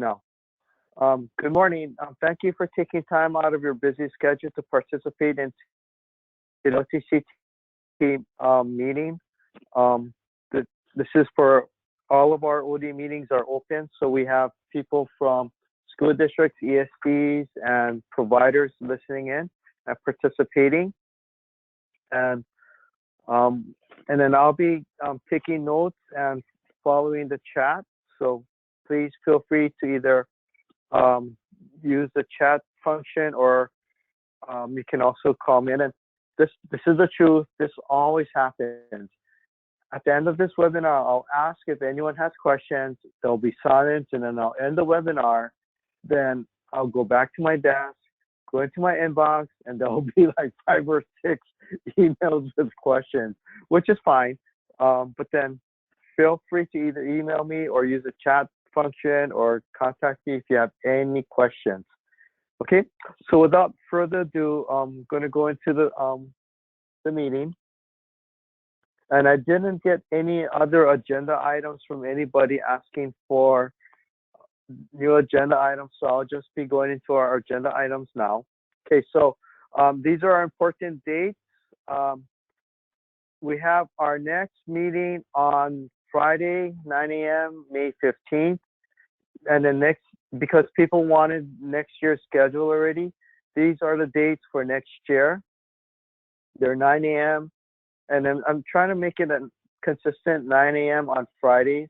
No. Good morning. Thank you for taking time out of your busy schedule to participate in the LTCT meeting. Um, this is for all of our OD meetings are open, so we have people from school districts, ESPs, and providers listening in and participating. And um, and then I'll be taking notes and following the chat. So please feel free to either um, use the chat function, or you can also call me in. And this is the truth. This always happens. At the end of this webinar, I'll ask if anyone has questions. There'll be silence, and then I'll end the webinar. Then I'll go back to my desk, go into my inbox, and there'll be like 5 or 6 emails with questions, which is fine. But then feel free to either email me or use the chat function or contact me if you have any questions. Okay, so without further ado, I'm going to go into the meeting. And I didn't get any other agenda items from anybody asking for new agenda items, so I'll just be going into our agenda items now. Okay, so these are our important dates. We have our next meeting on Friday, 9 a.m., May 15th. And then because people wanted next year's schedule already, these are the dates for next year. They're 9 a.m. And then I'm trying to make it a consistent 9 a.m. on Fridays.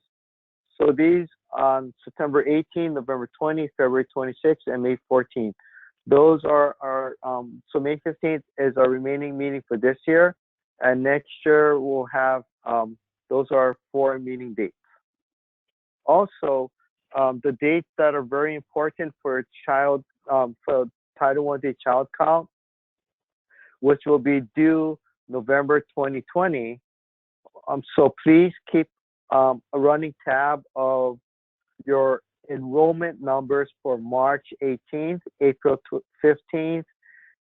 So these on September 18, November 20, February 26, and May 14. Those are our, so May 15th is our remaining meeting for this year. And next year we'll have, those are 4 meeting dates. Also, the dates that are very important for child, for Title I child count, which will be due November 2020. So please keep a running tab of your enrollment numbers for March 18th, April 15th,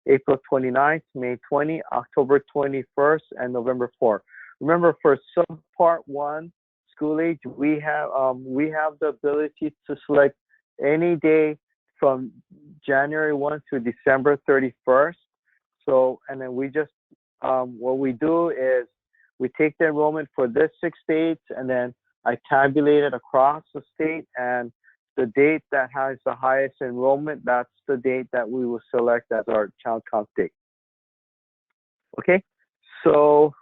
April 29th, May 20, October 21st, and November 4th. Remember, for subpart 1 school age, we have the ability to select any day from January 1 to December 31st. So, and then we just what we do is we take the enrollment for this 6 states, and then I tabulate it across the state, and the date that has the highest enrollment, that's the date that we will select as our child count date. Okay, so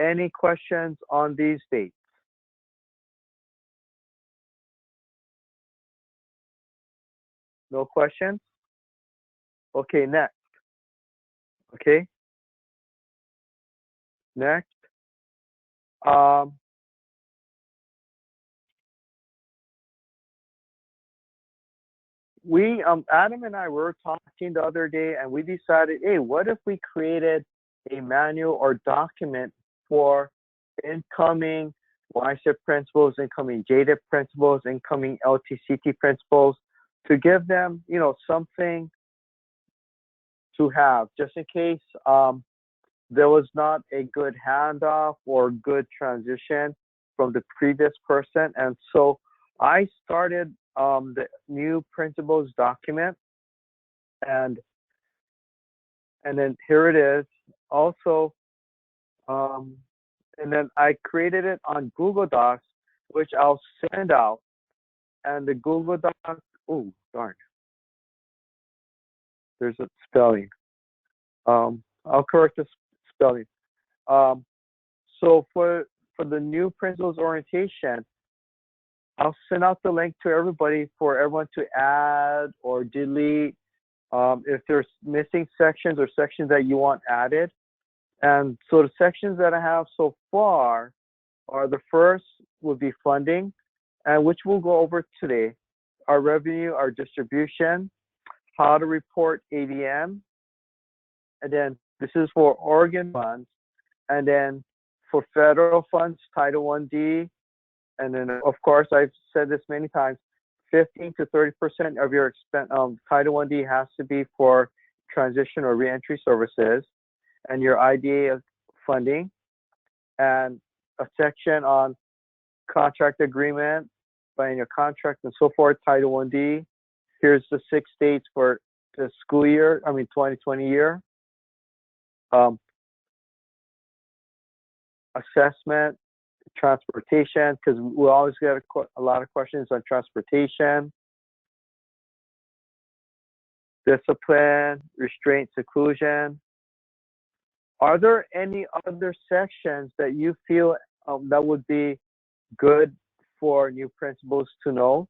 any questions on these dates? No questions? Okay, next. Okay, next. Adam and I were talking the other day, and we decided, hey, what if we created a manual or document for incoming YSIP principals, incoming JDIP principals, incoming LTCT principals, to give them, something to have, just in case there was not a good handoff or good transition from the previous person. And so I started the new principals document, and then here it is. Also, and then I created it on Google Docs, which I'll send out. And the Google Docs, oh darn, there's a spelling. I'll correct the spelling. So for the new principals orientation, I'll send out the link to everybody for everyone to add or delete if there's missing sections or sections that you want added. And so the sections that I have so far are, the first would be funding, and which we'll go over today. Our revenue, our distribution, how to report ADM, and then this is for Oregon funds, and then for federal funds, Title I-D, and then of course, I've said this many times, 15 to 30% of your expense, Title I-D has to be for transition or reentry services, and your IDA funding, and a section on contract agreement, biennial contract, and so forth. Title 1D. Here's the 6 dates for the school year, 2020 year. Assessment, transportation, because we always get a lot of questions on transportation. Discipline, restraint, seclusion. Are there any other sections that you feel that would be good for new principals to know?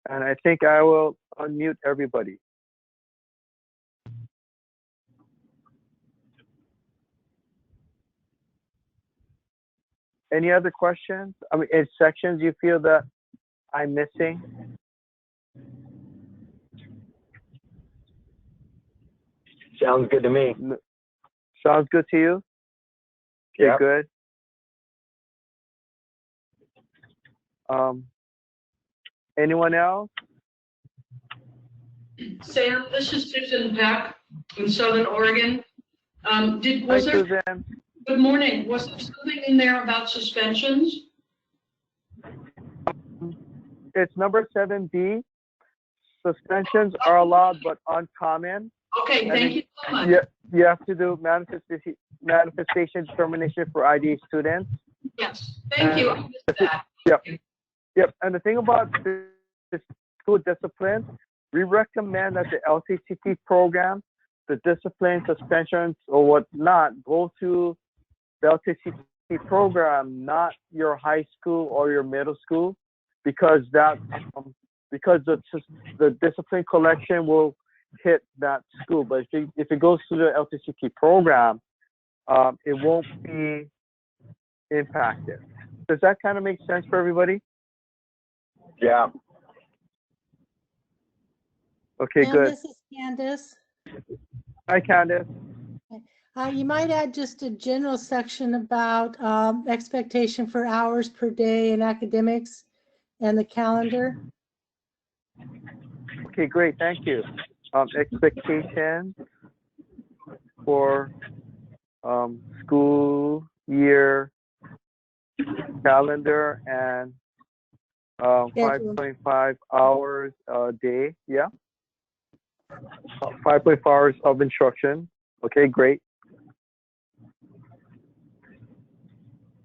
And I think I will unmute everybody. Any other questions? In sections you feel that I'm missing? Sounds good to me. Sounds good to you? Okay, Yep. good. Anyone else? Sam, this is Susan Peck in Southern Oregon. Hi, Susan. Good morning. Was there something in there about suspensions? It's number 7B. Suspensions are allowed but uncommon. Okay, thank you so much. You have to do manifestation determination for IDA students. Yes, thank you. I missed that. Yep. And the thing about the school discipline, we recommend that the LTCT program, the discipline, suspensions, or whatnot, go to the LTCT program, not your high school or your middle school, because the discipline collection will hit that school. But if it goes to the LTCT program, it won't be impacted. Does that kind of make sense for everybody? Yeah. Okay, Ma'am, good. this is Candace. Hi, Candace. You might add just a general section about expectation for hours per day in academics and the calendar. Okay, great. Thank you. Expectation for school year calendar and 5.5 hours a day. Yeah. 5.5 hours of instruction. Okay, great.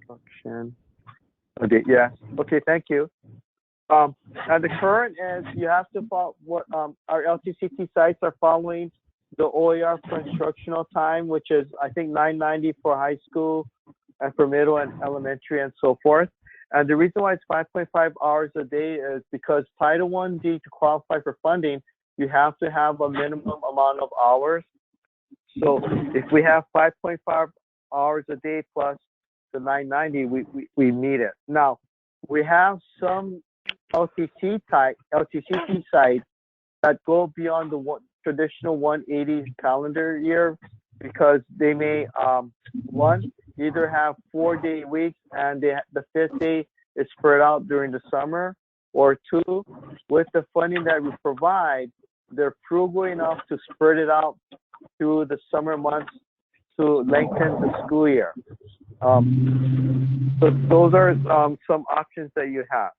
Instruction. Okay, yeah. Okay, thank you. And the current is you have to follow what our LTCT sites are following the OER for instructional time, which is I think 990 for high school and for middle and elementary and so forth. And the reason why it's 5.5 hours a day is because Title 1D to qualify for funding, you have to have a minimum amount of hours. So if we have 5.5 hours a day plus the 990, we meet it. Now, we have some LTCT sites that go beyond the traditional 180 calendar year because they may, one, either have 4-day weeks and the 5th day is spread out during the summer, or two, with the funding that we provide, they're frugal enough to spread it out through the summer months to lengthen the school year. So those are some options that you have.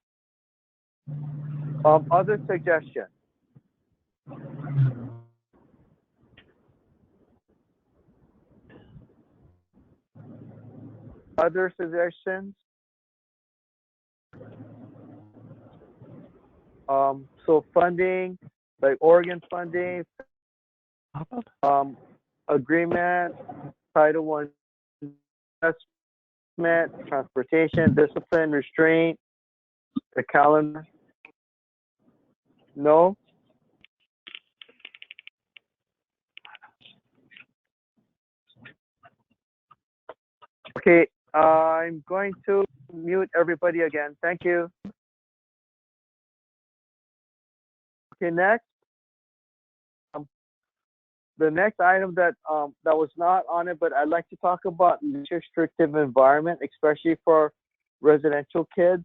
Other suggestions? Other suggestions? So funding, like Oregon funding, agreement, Title 1 investment, transportation, discipline, restraint, the calendar. No? Okay, I'm going to mute everybody again. Thank you. Okay, next. The next item that was not on it, but I'd like to talk about least restrictive environment, especially for residential kids.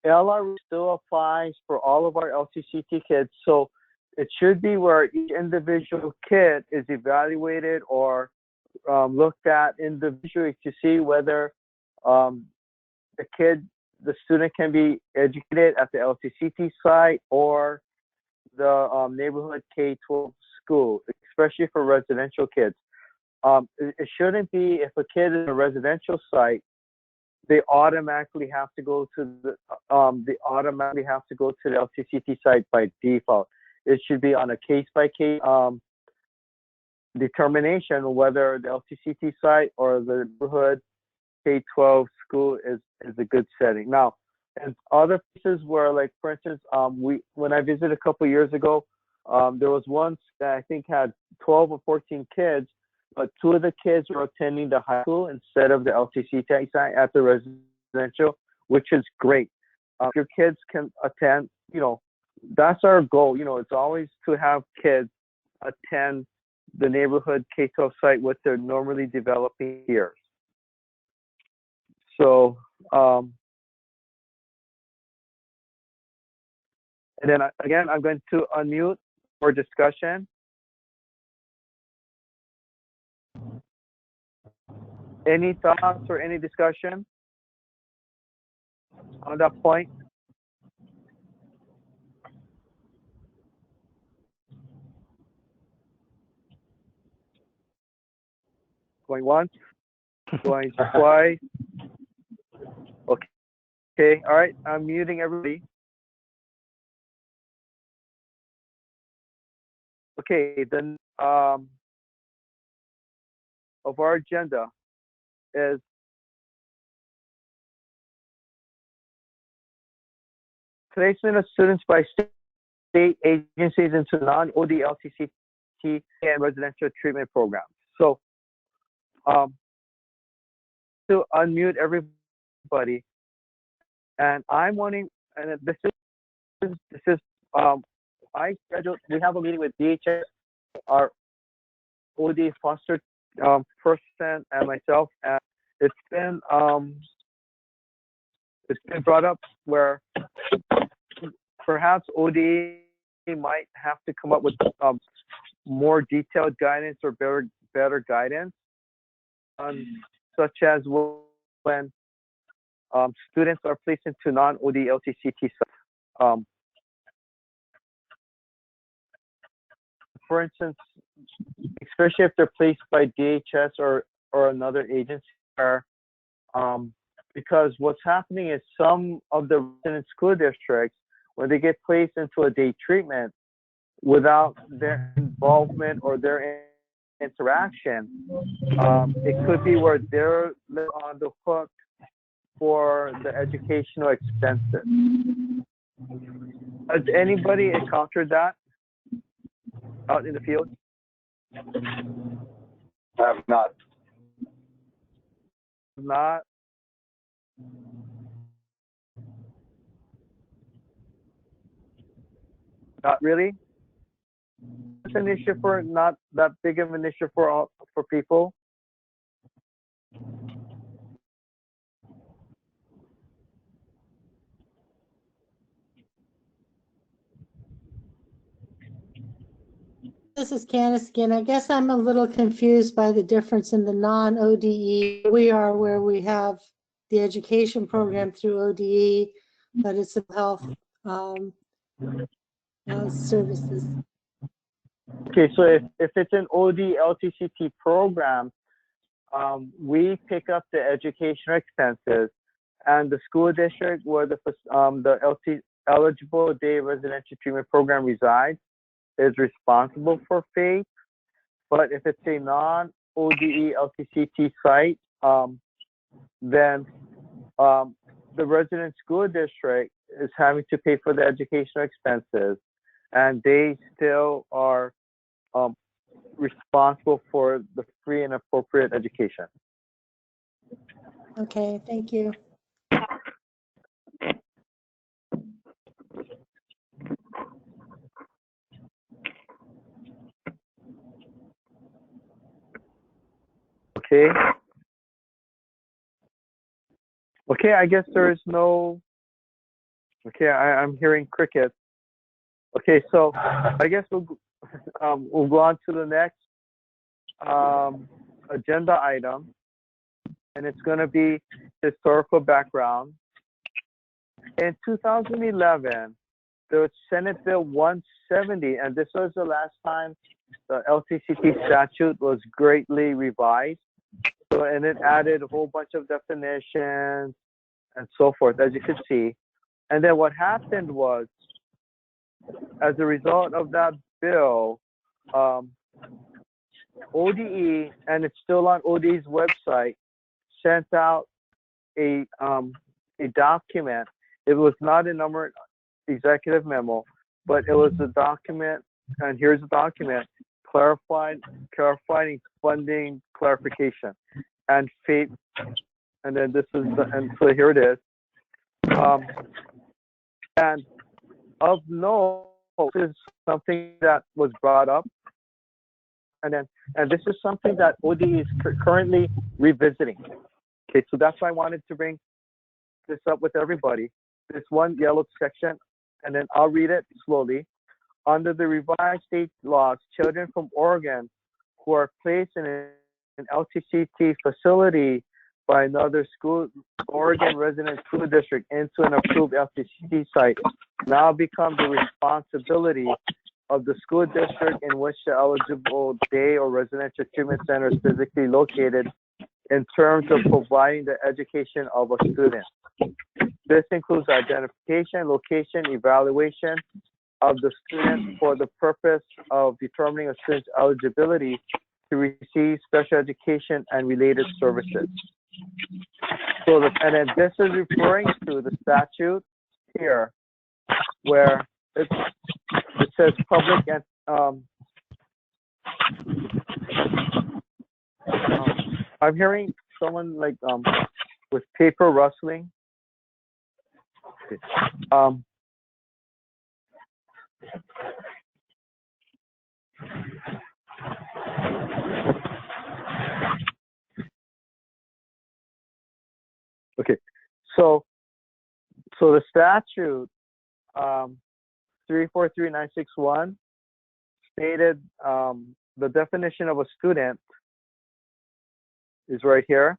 LRE still applies for all of our LTCT kids. So it should be where each individual kid is evaluated or looked at individually to see whether um, the student can be educated at the LTCT site or the neighborhood K-12 school, especially for residential kids. It shouldn't be if a kid is in a residential site, they automatically have to go to the LTCT site by default. It should be on a case by case determination whether the LTCT site or the neighborhood K-12 school is a good setting. Now, in other places where, like for instance, when I visited a couple years ago, there was one that I think had 12 or 14 kids, but 2 of the kids were attending the high school instead of the LTCT site at the residential, which is great. If your kids can attend, that's our goal. It's always to have kids attend the neighborhood K-12 site with their normally developing peers. So, and then again, I'm going to unmute for discussion. Any thoughts or any discussion on that point? Going once, going twice. Okay, all right, I'm muting everybody. Okay, then of our agenda is placement of students by state agencies into non-OD LTCT and residential treatment programs. So to unmute everybody, and I'm wanting, and this is I scheduled. We have a meeting with DHS, our OD foster person, and myself, and it's been brought up where perhaps ODE might have to come up with more detailed guidance or better guidance, such as when students are placed into non-OD LTCT sites. For instance, especially if they're placed by DHS or another agency, because what's happening is some of the resident school districts, when they get placed into a day treatment without their involvement or their interaction, it could be where they're on the hook for the educational expenses. Has anybody encountered that out in the field? I have not. Not. Not really. It's an issue for not that big of an issue for people. This is Candace again. I guess I'm a little confused by the difference in the non-ODE. We are where we have the education program through ODE, but it's a health services. Okay, so if it's an OD LTCT program, we pick up the educational expenses, and the school district where the eligible day residential treatment program resides is responsible for FAPE. But if it's a non-ODE LTCT site, then the resident school district is having to pay for the educational expenses, and they still are responsible for the free and appropriate education. Okay, thank you. Okay. Okay, I guess there is no Okay, I'm hearing crickets. Okay, so I guess we'll go on to the next agenda item, and it's going to be historical background. In 2011, there was Senate Bill 170, and this was the last time the LTCT statute was greatly revised. So, and it added a whole bunch of definitions and so forth, as you can see. And then what happened was, as a result of that bill, ODE, and it's still on ODE's website, sent out a document. It was not a number executive memo, but it was a document, and here's the document, clarifying funding clarification and fate. And then this is and so here it is. And of note, this is something that was brought up, and this is something that ODE is currently revisiting. Okay, so that's why I wanted to bring this up with everybody. This one yellow section, and then I'll read it slowly. Under the revised state laws, children from Oregon who are placed in an LTCT facility by another school, Oregon resident school district into an approved LTCT site now become the responsibility of the school district in which the eligible day or residential treatment center is physically located in terms of providing the education of a student. This includes identification, location, evaluation of the student for the purpose of determining a student's eligibility to receive special education and related services. So, and then this is referring to the statute here, where it says public and I'm hearing someone like with paper rustling. Okay, so the statute 343961 stated the definition of a student is right here.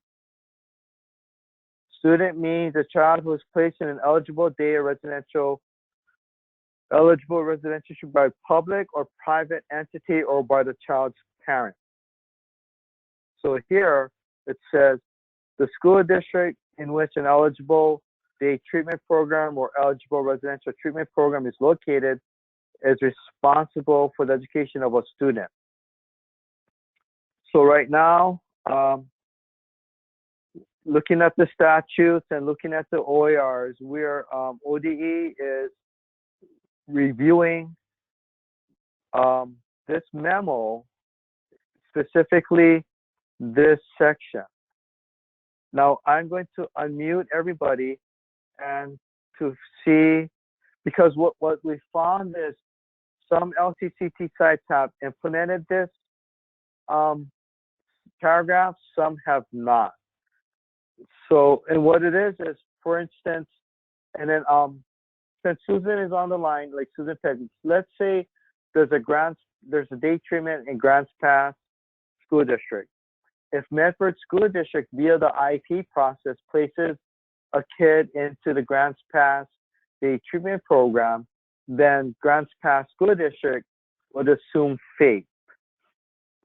Student means a child who is placed in an eligible day residential by public or private entity or by the child's parent. So here it says the school district in which an eligible day treatment program or eligible residential treatment program is located is responsible for the education of a student. So right now, looking at the statutes and looking at the OERs, ODE is reviewing this memo, specifically this section. Now I'm going to unmute everybody and to see, because what we found is some LTCT sites have implemented this paragraph, some have not. So, and what it is, for instance, and then since Susan is on the line, like Susan said, let's say there's a day treatment in Grants Pass School District. If Medford School District via the IEP process places a kid into the Grants Pass day treatment program, then Grants Pass School District would assume fate,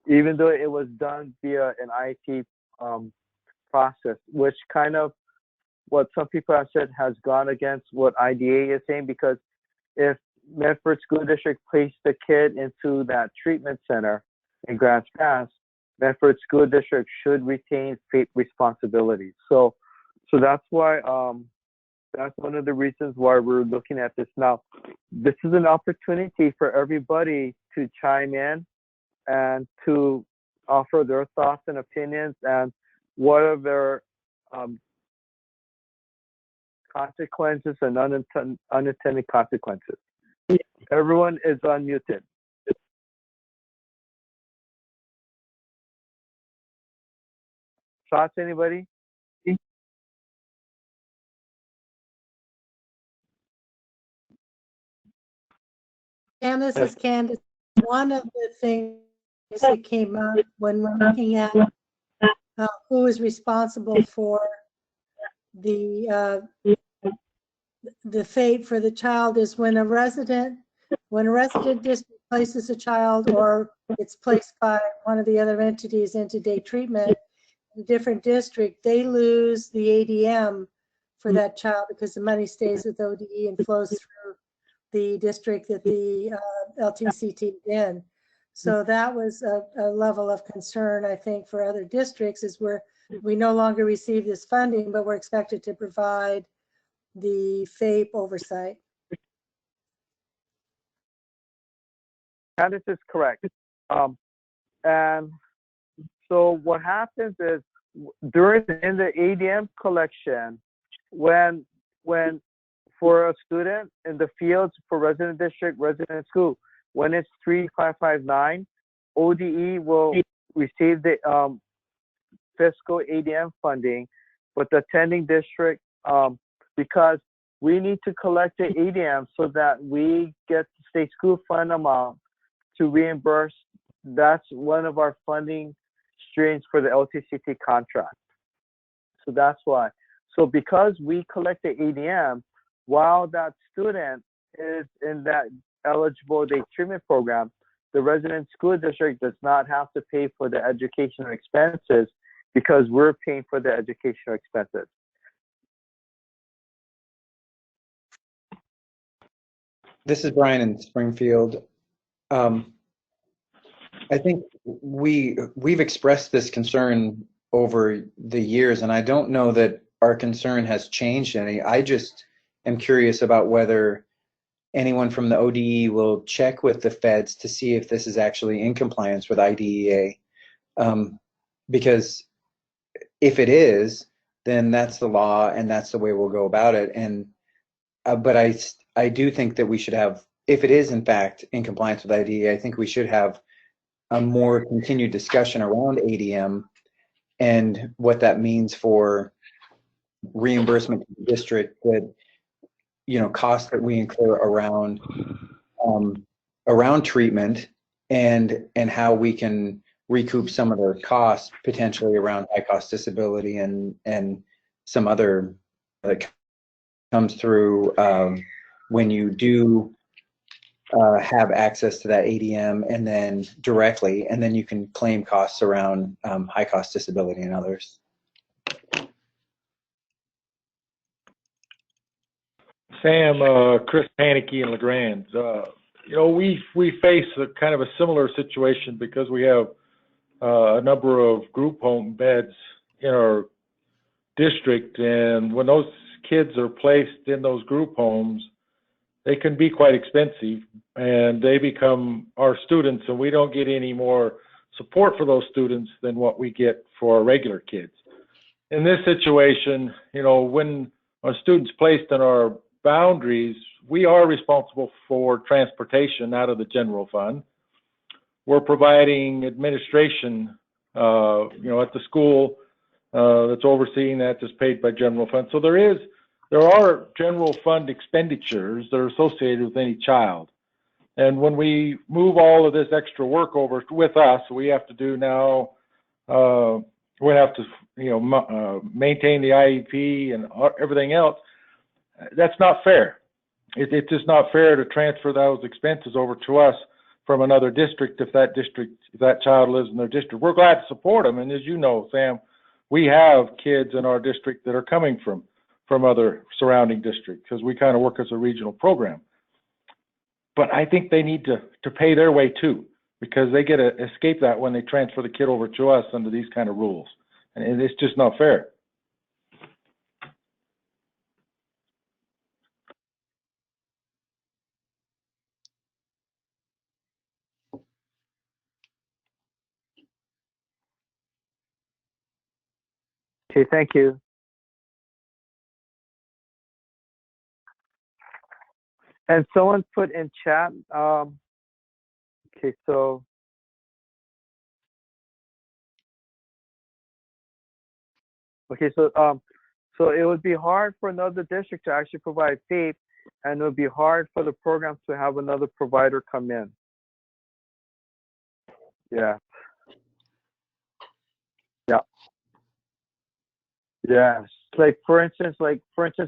even though it was done via an IEP process, which kind of what some people have said has gone against what IDA is saying, because if Medford School District placed the kid into that treatment center in Grants Pass, Medford School District should retain fate responsibilities. So that's why that's one of the reasons why we're looking at this now. This is an opportunity for everybody to chime in and to offer their thoughts and opinions and what are their consequences and unintended consequences. Everyone is unmuted. Thoughts, anybody? And this is Candace. One of the things that came up when we're looking at who is responsible for the fate for the child is when a resident district places a child or it's placed by one of the other entities into day treatment in a different district, they lose the ADM for that child because the money stays with ODE and flows through the district that the LTCT is in. So that was a level of concern, I think, for other districts is where we no longer receive this funding, but we're expected to provide the FAPE oversight. Candace is correct. And so what happens is in the ADM collection, when for a student in the fields for resident district, resident school, when it's 3559, ODE will receive the fiscal ADM funding, but the attending district, because we need to collect the ADM so that we get the state school fund amount to reimburse. That's one of our funding streams for the LTCT contract. So that's why. So because we collect the ADM, while that student is in that eligible day treatment program, the resident school district does not have to pay for the educational expenses because we're paying for the educational expenses. This is Brian in Springfield. I think we've expressed this concern over the years, and I don't know that our concern has changed any. I just am curious about whether anyone from the ODE will check with the feds to see if this is actually in compliance with IDEA. Because if it is, then that's the law and that's the way we'll go about it. And but I do think that we should have, if it is in fact in compliance with IDEA, I think we should have a more continued discussion around ADM and what that means for reimbursement to the district, that, you know, costs that we incur around treatment, and how we can recoup some of their costs potentially around high cost disability and some other that comes through when you do have access to that ADM and then directly, and then you can claim costs around high cost disability and others. Sam, Chris Panicky and LeGrand. You know, we face a kind of a similar situation because we have a number of group home beds in our district, and when those kids are placed in those group homes, they can be quite expensive, and they become our students, and we don't get any more support for those students than what we get for our regular kids. In this situation, you know, when a student's placed in our boundaries, we are responsible for transportation out of the general fund. We're providing administration, you know, at the school that's overseeing that, that's paid by general fund. So there are general fund expenditures that are associated with any child. And when we move all of this extra work over with us, we have to do now, we have to, you know, maintain the IEP and everything else. That's not fair. It's just not fair to transfer those expenses over to us from another district if that child lives in their district. We're glad to support them, and as you know, Sam, we have kids in our district that are coming from other surrounding districts because we kind of work as a regional program. But I think they need to pay their way too, because they get to escape that when they transfer the kid over to us under these kind of rules, and it's just not fair. Okay, thank you. And someone put in chat, okay, so it would be hard for another district to actually provide FAPE and it would be hard for the program to have another provider come in. Yeah. Yeah. Yes. Like for instance,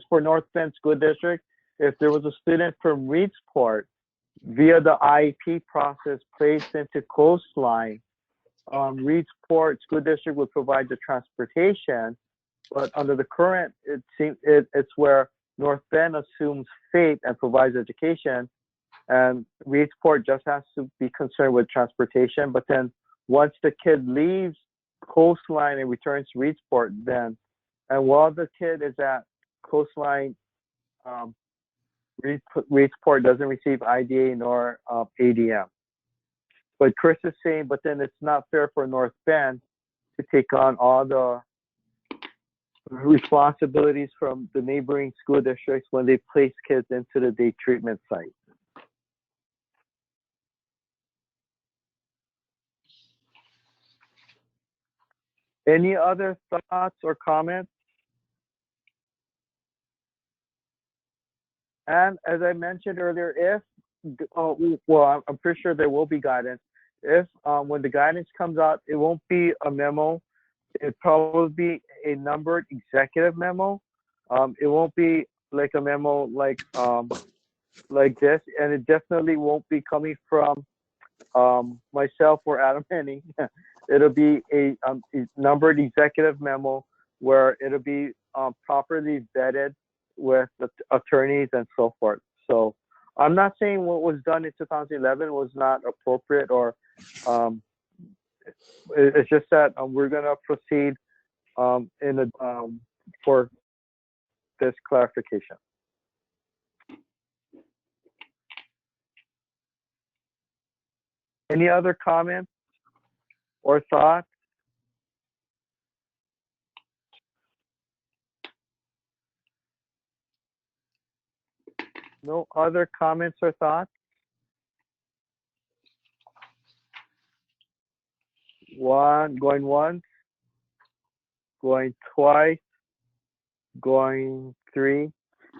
for North Bend School District, if there was a student from Reedsport via the IEP process placed into Coastline, Reedsport School District would provide the transportation, but under the current, it's where North Bend assumes fate and provides education, and Reedsport just has to be concerned with transportation. But then once the kid leaves Coastline and returns to Reedsport, then and while the kid is at Coastline, Reedsport doesn't receive IDA nor ADM. But Chris is saying, but then it's not fair for North Bend to take on all the responsibilities from the neighboring school districts when they place kids into the day treatment site. Any other thoughts or comments? And as I mentioned earlier, if, well, I'm pretty sure there will be guidance. If, when the guidance comes out, it won't be a memo. It'll probably be a numbered executive memo. It won't be like a memo like this, and it definitely won't be coming from myself or Adam Henning. It'll be a numbered executive memo where it'll be properly vetted with the attorneys and so forth. So I'm not saying what was done in 2011 was not appropriate, or it's just that we're gonna proceed for this clarification. Any other comments or thoughts? No other comments or thoughts? Going once, going twice, going three,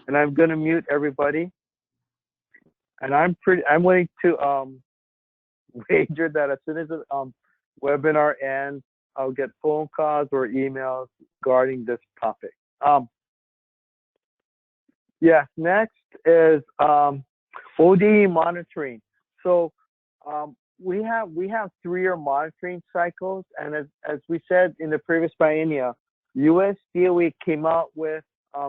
and I'm gonna mute everybody. And I'm willing to wager that as soon as the webinar ends, I'll get phone calls or emails regarding this topic. Yes, next is ODE monitoring. So we have 3-year monitoring cycles, and as we said in the previous biennia, US DOE came out with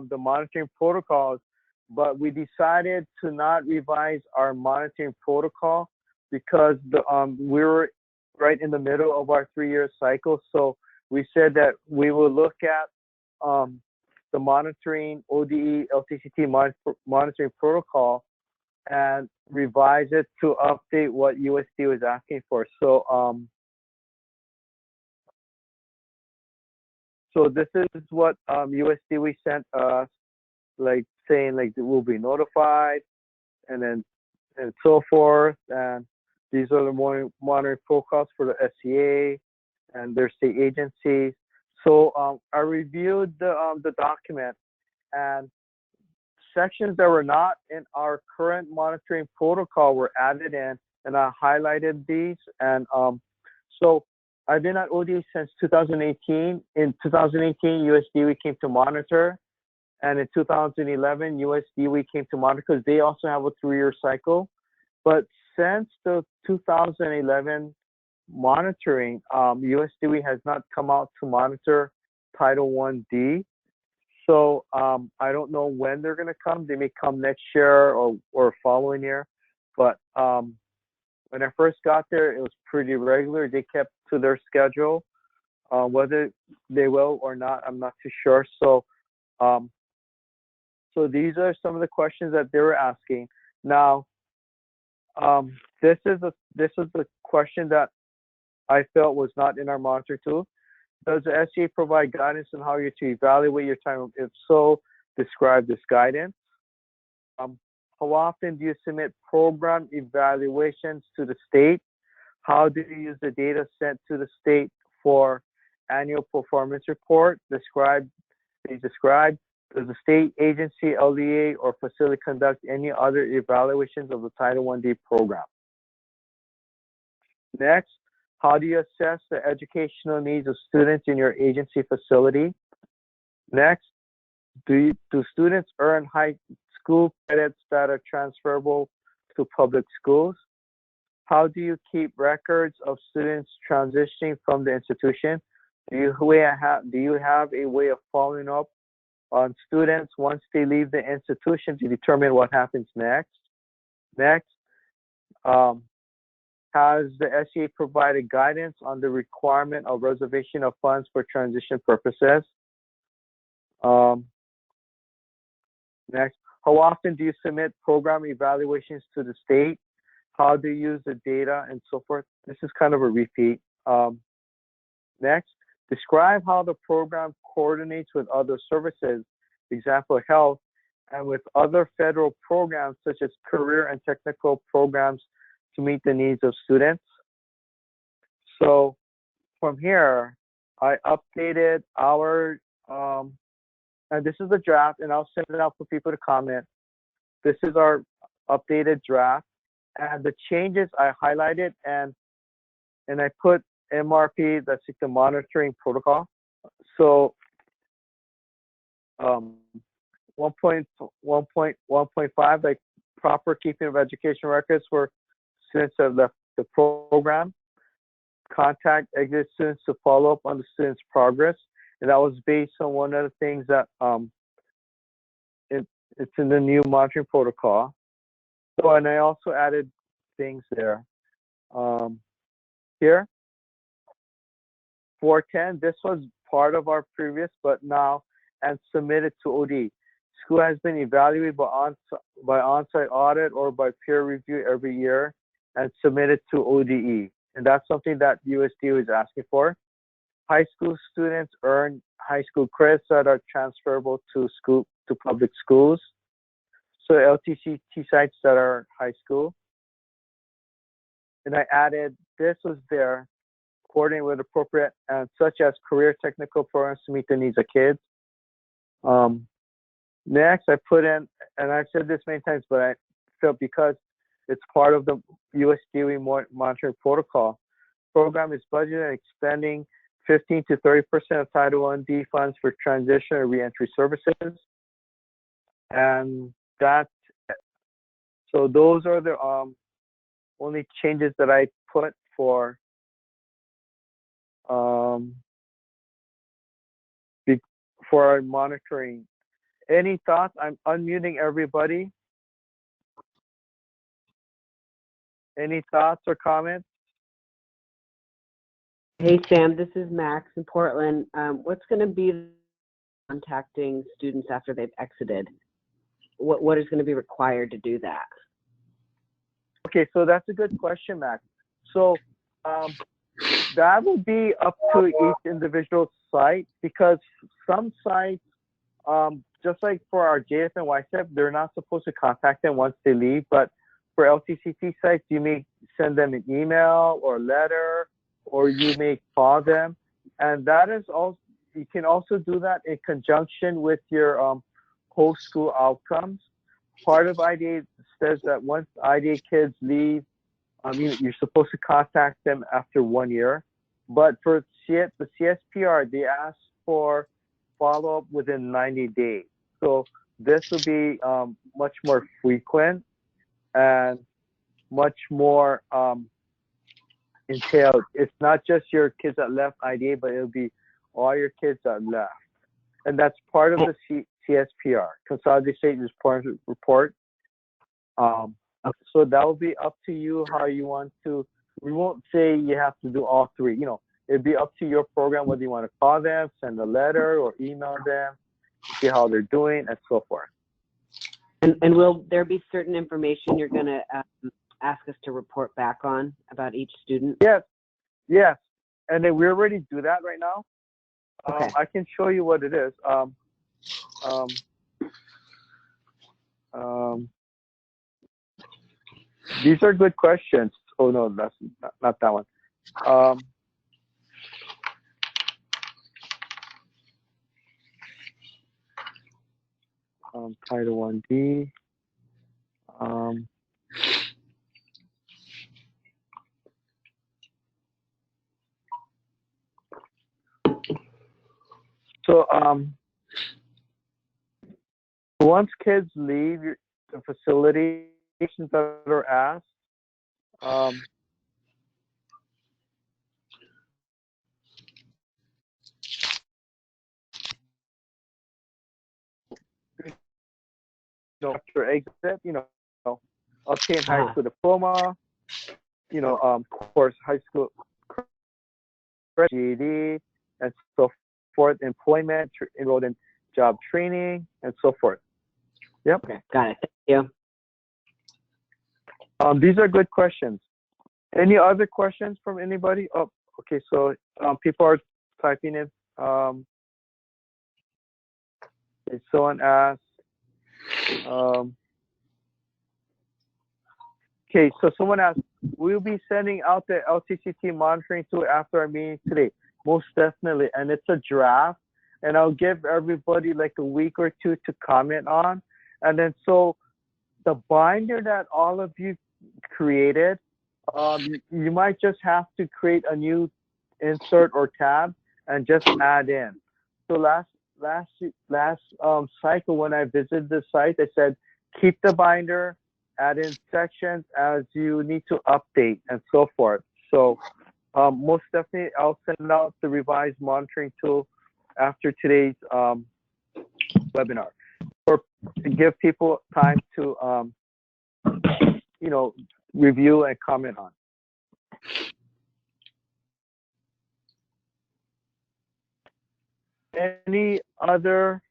the monitoring protocols, but we decided to not revise our monitoring protocol because we were right in the middle of our 3-year cycle. So we said that we will look at the monitoring ODE LTCT monitoring protocol and revise it to update what USD was asking for. So so this is what USD we sent us, like saying like we'll be notified, and then and so forth. And these are the monitoring protocols for the SCA and their state agencies. So I reviewed the document, and sections that were not in our current monitoring protocol were added in, and I highlighted these. And so I've been at ODE since 2018. In 2018, USDOE came to monitor, and in 2011, USDOE came to monitor because they also have a 3-year cycle. But since the 2011 monitoring, USDOE has not come out to monitor Title 1D. So I don't know when they're going to come. They may come next year or following year. But when I first got there, it was pretty regular. They kept to their schedule. Whether they will or not, I'm not too sure. So so these are some of the questions that they were asking. Now, this is the question that I felt was not in our monitor tool. Does the SCA provide guidance on how you're to evaluate your time? If so, describe this guidance. How often do you submit program evaluations to the state? How do you use the data sent to the state for annual performance report? Please describe. Does the state agency, LDA, or facility conduct any other evaluations of the Title I-D program? Next, how do you assess the educational needs of students in your agency facility? Next, do students earn high school credits that are transferable to public schools? How do you keep records of students transitioning from the institution? Do you have a way of following up on students once they leave the institution to determine what happens next? Next, has the SEA provided guidance on the requirement of reservation of funds for transition purposes? Next, how often do you submit program evaluations to the state? How do you use the data and so forth? This is kind of a repeat. Next, describe how the program coordinates with other services, example, health, and with other federal programs such as career and technical programs to meet the needs of students. So from here, I updated our, and this is the draft, and I'll send it out for people to comment. This is our updated draft, and the changes I highlighted, and I put MRP, that's like the monitoring protocol. So 1.1.1.5, like proper keeping of education records for students that left the program. Contact exit students to follow up on the students' progress. And that was based on one of the things that it's in the new monitoring protocol. So, and I also added things there. Here, 410, this was part of our previous, but now, and submitted to ODE. School has been evaluated by on-site audit or by peer review every year and submitted to ODE. And that's something that USDO is asking for. High school students earn high school credits that are transferable to public schools. So LTCT sites that are high school. And I added, this was there, coordinating with appropriate, such as career technical programs to meet the needs of kids. Next, I put in, and I've said this many times, but I felt because it's part of the USDOE monitoring protocol, program is budgeted and expending 15 to 30% of Title I-D funds for transition or reentry services. And that, so those are the only changes that I put for our monitoring. Any thoughts? I'm unmuting everybody. Any thoughts or comments? Hey, Sam, this is Max in Portland. What's going to be contacting students after they've exited? What is going to be required to do that? Okay, so that's a good question, Max. So that will be up to each individual site, because some sites, just like for our JF and YSEP, they're not supposed to contact them once they leave. But for LTCT sites, you may send them an email or letter, or you may call them. And that is also, you can also do that in conjunction with your whole school outcomes. Part of IDA says that once IDA kids leave, you're supposed to contact them after 1 year. But for the CSPR, they ask for follow-up within 90 days. So this will be much more frequent and much more entailed. It's not just your kids that left IDA, but it'll be all your kids that left. And that's part of the CSPR, Consolidated State Report. So that will be up to you how you want to. We won't say you have to do all three. You know, it'd be up to your program whether you want to call them, send a letter, or email them, see how they're doing, and so forth. And will there be certain information you're going to ask us to report back on about each student? Yes. And then we already do that right now. Okay. I can show you what it is. These are good questions. Oh no, that's not that one. Title 1D. So once kids leave the facility, questions that are asked, after exit, obtain high school diploma, of course, high school GED, and so forth, employment, enrolled in job training, and so forth. Yep. Okay, got it. Thank you. These are good questions. Any other questions from anybody? Oh, okay. So people are typing in. If someone asked. Okay, so someone asked, we'll be sending out the LTCT monitoring tool after our meeting today. Most definitely, and it's a draft, and I'll give everybody like a week or two to comment on. And then so the binder that all of you created, you might just have to create a new insert or tab and just add in. So last cycle when I visited the site, I said keep the binder, add in sections as you need to update and so forth. So most definitely I'll send out the revised monitoring tool after today's webinar, or to give people time to review and comment on. Any other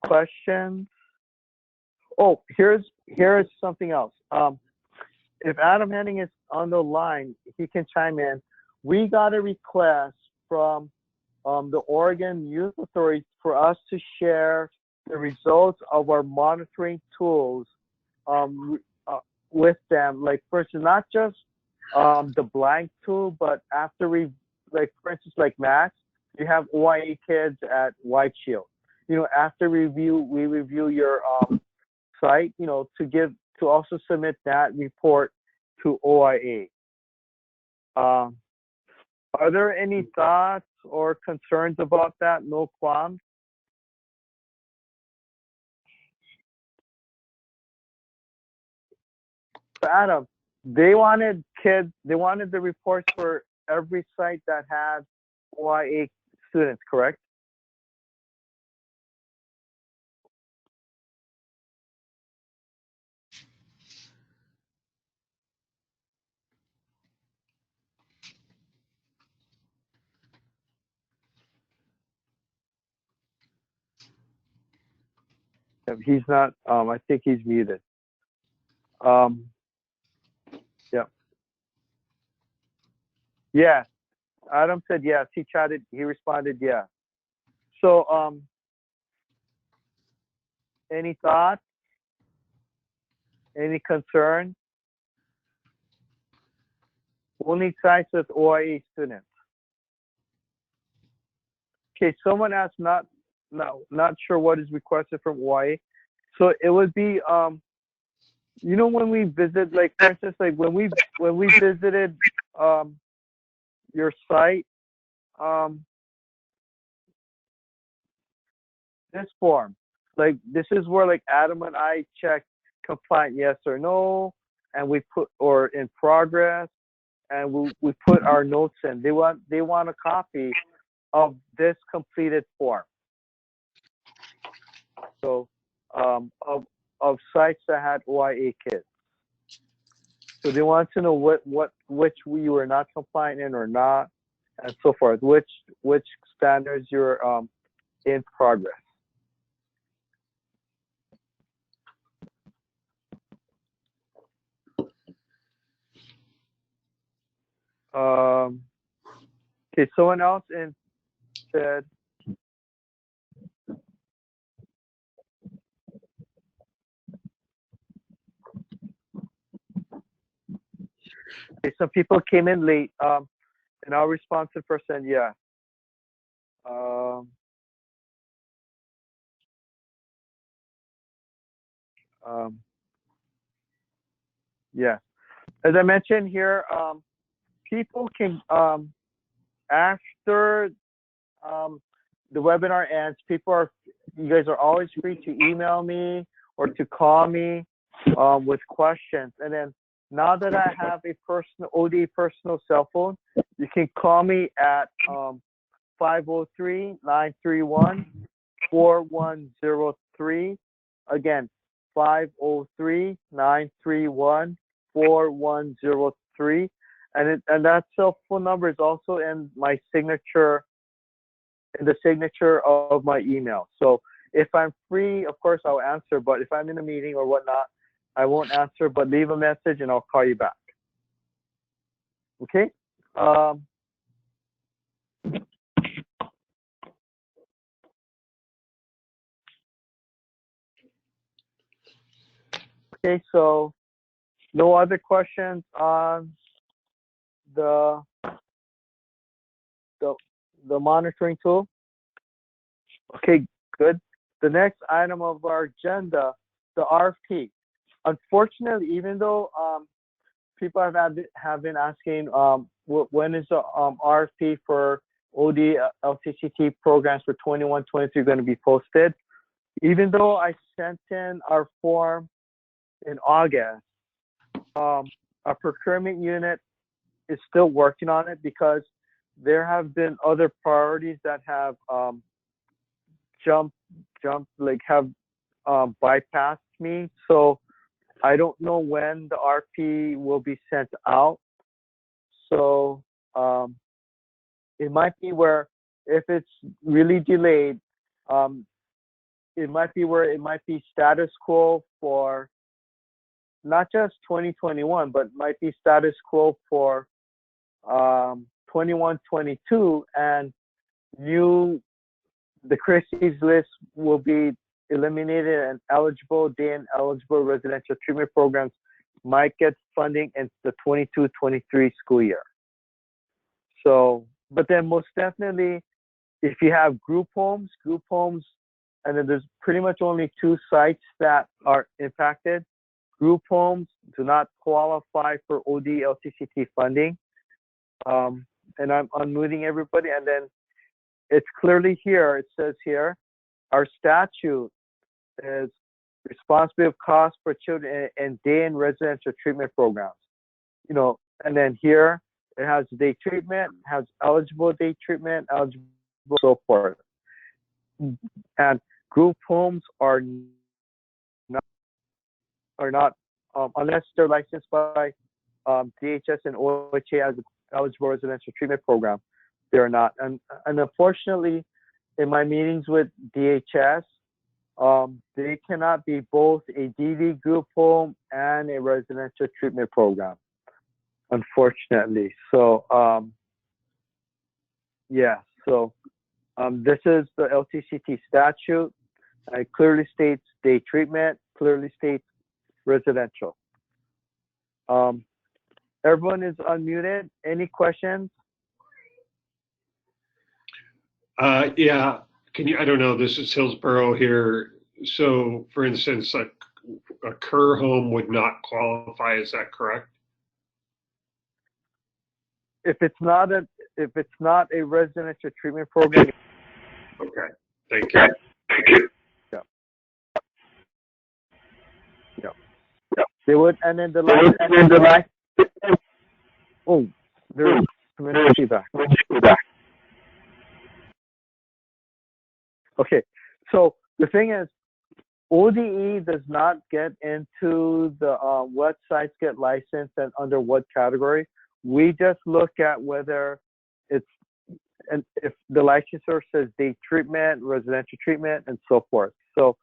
questions? Oh, here's something else. If Adam Henning is on the line, he can chime in. We got a request from the Oregon Youth Authority for us to share the results of our monitoring tools with them. Like, for instance, not just the blank tool, but after we, like, for instance, like Max, you have OIA kids at White Shield. After we review your site, to also submit that report to OIA. Are there any thoughts or concerns about that? No qualms? Adam, they wanted the reports for every site that had OIA students, correct? He's not, I think he's muted. Yeah. Yeah. Adam said yes. He responded yes. So, any thoughts? Any concern? Only sites with OIA students. Okay, someone asked, not sure what is requested from OIA. So it would be, when we visit, like, for instance, like when we visited your site, this form, like, this is where, like, Adam and I check compliant yes or no, and we put, or in progress, and we put our notes in. They want a copy of this completed form. So of sites that had OIA kids. So they want to know which we were not compliant in or not, and so forth. Which standards you're in progress. Okay, someone else said, okay, some people came in late, and our responsive person, yeah. Yeah. As I mentioned here, people can, after the webinar ends, you guys are always free to email me or to call me with questions. And then now that I have a personal ODE personal cell phone, you can call me at 503-931-4103. Again, 503-931-4103. And that cell phone number is also in my signature, in the signature of my email. So if I'm free, of course I'll answer, but if I'm in a meeting or whatnot, I won't answer, but leave a message and I'll call you back. Okay? Okay, so no other questions on the monitoring tool? Okay, good. The next item of our agenda, the RFP. Unfortunately, even though people have been asking when is the RFP for OD LTCT programs for 21-23 going to be posted, even though I sent in our form in August, our procurement unit is still working on it because there have been other priorities that have bypassed me. So I don't know when the RP will be sent out. So it might be where if it's really delayed, it might be where it might be status quo for not just 2021, but might be status quo for 21-22, and the Christie's list will be eliminated, and day and eligible residential treatment programs might get funding in the 22-23 school year. So, but then most definitely, if you have group homes, and then there's pretty much only 2 sites that are impacted. Group homes do not qualify for OD LTCT funding. And I'm unmuting everybody, and then it's clearly here, it says here, our statute is responsibility of cost for children and day and residential treatment programs. You know, and then here it has day treatment, has eligible day treatment, eligible, so forth. And group homes are not unless they're licensed by DHS and OHA as an eligible residential treatment program, they're not. And unfortunately, in my meetings with DHS, they cannot be both a DD group home and a residential treatment program, unfortunately. So, yeah, so this is the LTCT statute. It clearly states day treatment, clearly states residential. Everyone is unmuted. Any questions? Yeah, I don't know, this is Hillsborough here. So for instance, a Kerr home would not qualify, is that correct? If it's not a residential treatment program. Okay, thank you. Yeah. They would, and then the last, oh, there's tremendous feedback. Okay, so the thing is, ODE does not get into the what sites get licensed and under what category. We just look at whether it's, and if the licensor says day treatment, residential treatment, and so forth. So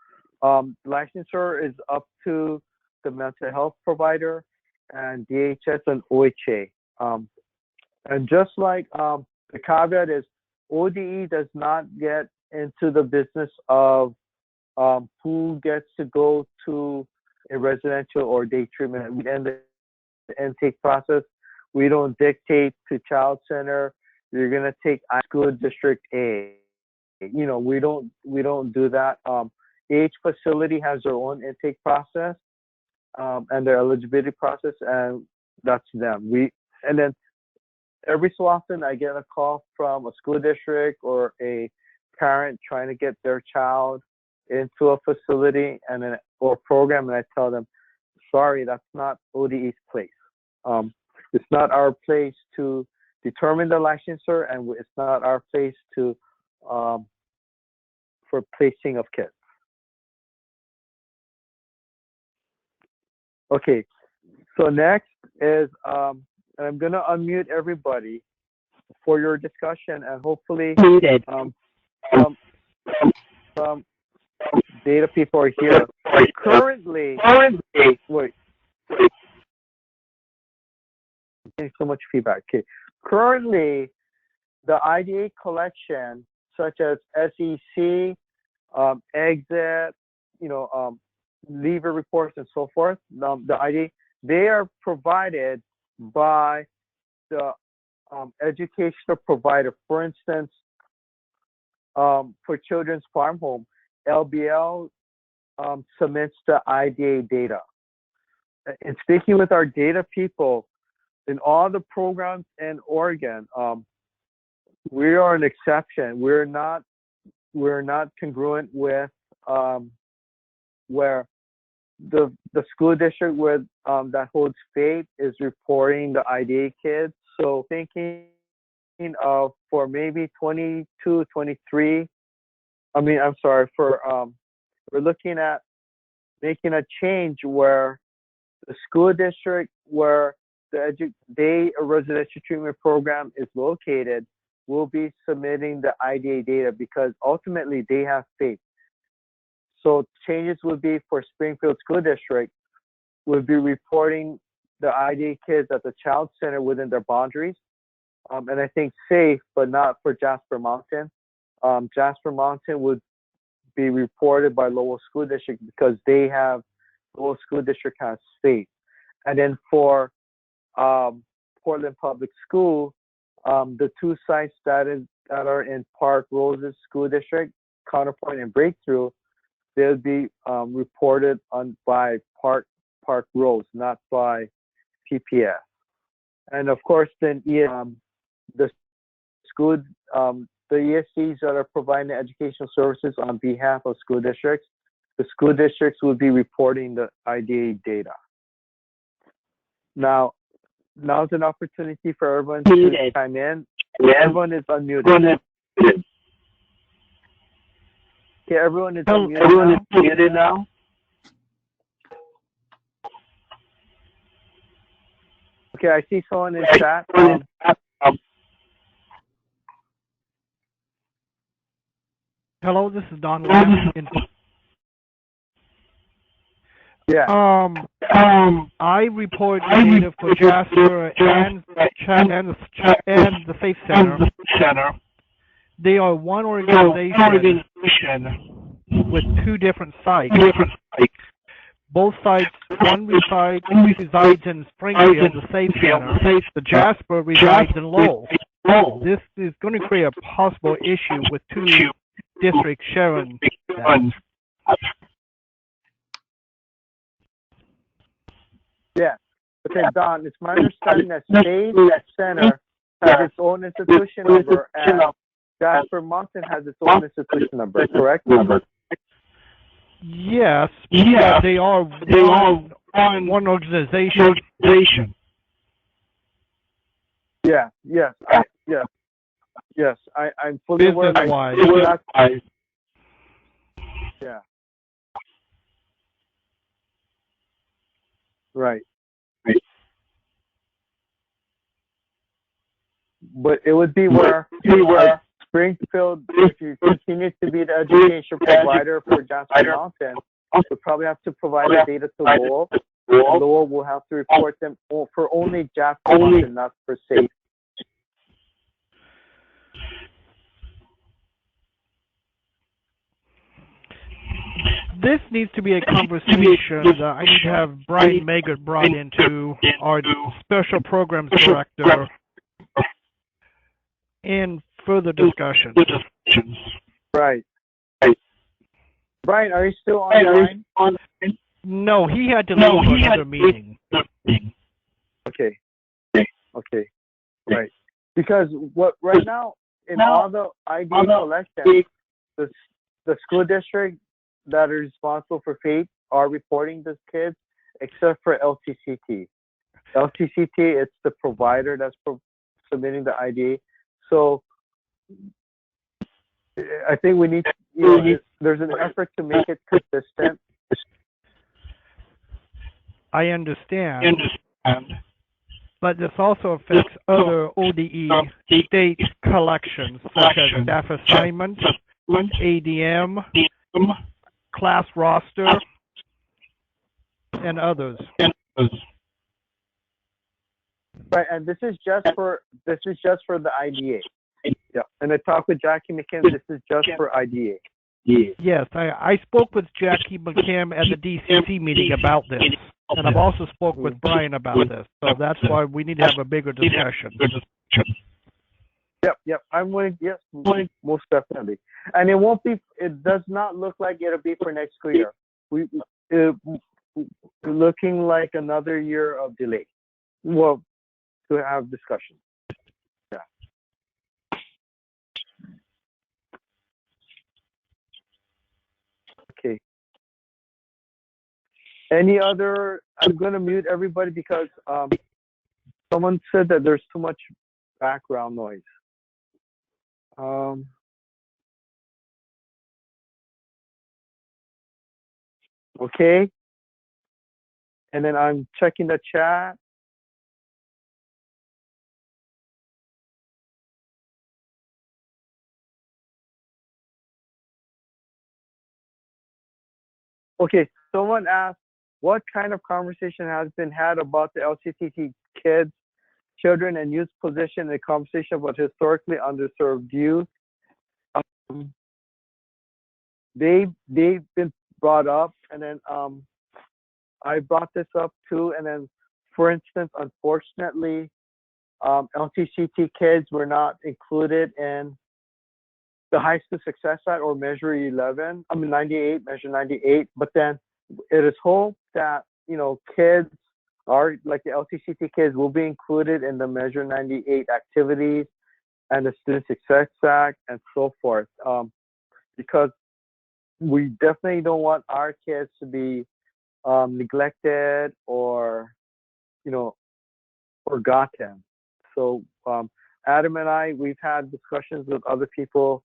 licensor is up to the mental health provider and DHS and OHA. And just like the caveat is, ODE does not get into the business of who gets to go to a residential or day treatment. We end the intake process. We don't dictate to child center, you're gonna take school district A. You know, we don't do that. each facility has their own intake process and their eligibility process, and that's them. And then every so often I get a call from a school district or a parent trying to get their child into a facility or program, and I tell them, sorry, that's not ODE's place. It's not our place to determine the licensure, and it's not our place to for placing of kids. Okay, so next is I'm gonna unmute everybody for your discussion, and hopefully some data people are here. Currently, wait, getting so much feedback. Okay, currently, the IDA collection, such as SEC, exit, leaver reports, and so forth, the IDA, they are provided by the educational provider. For instance, for Children's Farm Home, LBL submits the IDA data. In speaking with our data people, in all the programs in Oregon, we are an exception. We're not congruent with where the school district with that holds state is reporting the IDA kids. So thinking of for maybe 22, 23. We're looking at making a change where the school district where the residential treatment program is located will be submitting the IDA data because ultimately they have faith. So changes would be for Springfield School District would be reporting the IDA kids at the child center within their boundaries. And I think safe, but not for Jasper Mountain. Jasper Mountain would be reported by Lowell School District because Lowell School District has state. And then for Portland Public School, the two sites that are in Park Roses School District, Counterpoint and Breakthrough, they'll be reported on by Park Rose, not by PPS. And of course, then the school, the ESCs that are providing educational services on behalf of school districts, the school districts will be reporting the IDA data. Now's an opportunity for everyone to chime in. Everyone is unmuted. Okay, everyone is unmuted now. Okay, I see someone in chat. Hello, this is Don Lamb. Yeah. I report data for Jasper and the Safe Center. They are one organization with two different sites. Both sites, one resides in Springfield, the Safe Center. The Jasper resides in Lowell. This is going to create a possible issue with two districts sharing that. Yeah. Okay, Don, it's my understanding that Safe Center has its own institution number and Jasper Mountain has its own institution number, correct? Yes, but they are one organization. Yeah, yes, I'm fully aware. Business-wise. Yeah. Right. But it would be where Springfield, if you continue to be the education provider for Jasper Mountain, would probably have to provide the data to Lowell. Lowell will have to report them for only Jasper Mountain, not for Safe. This needs to be a conversation that I need to have Brian Maggart brought into, our special programs director, in further discussion. Right. Brian, are you still online? No, he had to leave for another meeting. Okay. Okay. Right. Because what right now in all the ID collection, the school district that are responsible for FAPE are reporting these kids, except for LTCT. LTCT, it's the provider that's submitting the ID. So I think we need, there's an effort to make it consistent. I understand. But this also affects other ODE state collections, such as staff assignments, ADM, class roster, and others. Right, and this is just for the IDA. Yeah, and I talked with Jackie McKim. This is just for IDA. Yes, I spoke with Jackie McKim at the DCC meeting about this, and I've also spoke with Brian about this. So that's why we need to have a bigger discussion. Yep. I'm willing. Yes, most definitely. And it won't be. It does not look like it'll be for next school year. We're looking like another year of delay. Well, to have discussion. Yeah. Okay. Any other? I'm going to mute everybody because someone said that there's too much background noise. Okay. And then I'm checking the chat. Okay, someone asked, what kind of conversation has been had about the LTCT kids, children, and youth position in the conversation about historically underserved youth? They've been brought up, and then I brought this up too. And then, for instance, unfortunately, LTCT kids were not included in the high school success side or measure 98, measure 98. But then it is hoped that, kids are like the LTCT kids will be included in the measure 98 activities and the student success act and so forth. Because we definitely don't want our kids to be neglected or, forgotten. So Adam and I, we've had discussions with other people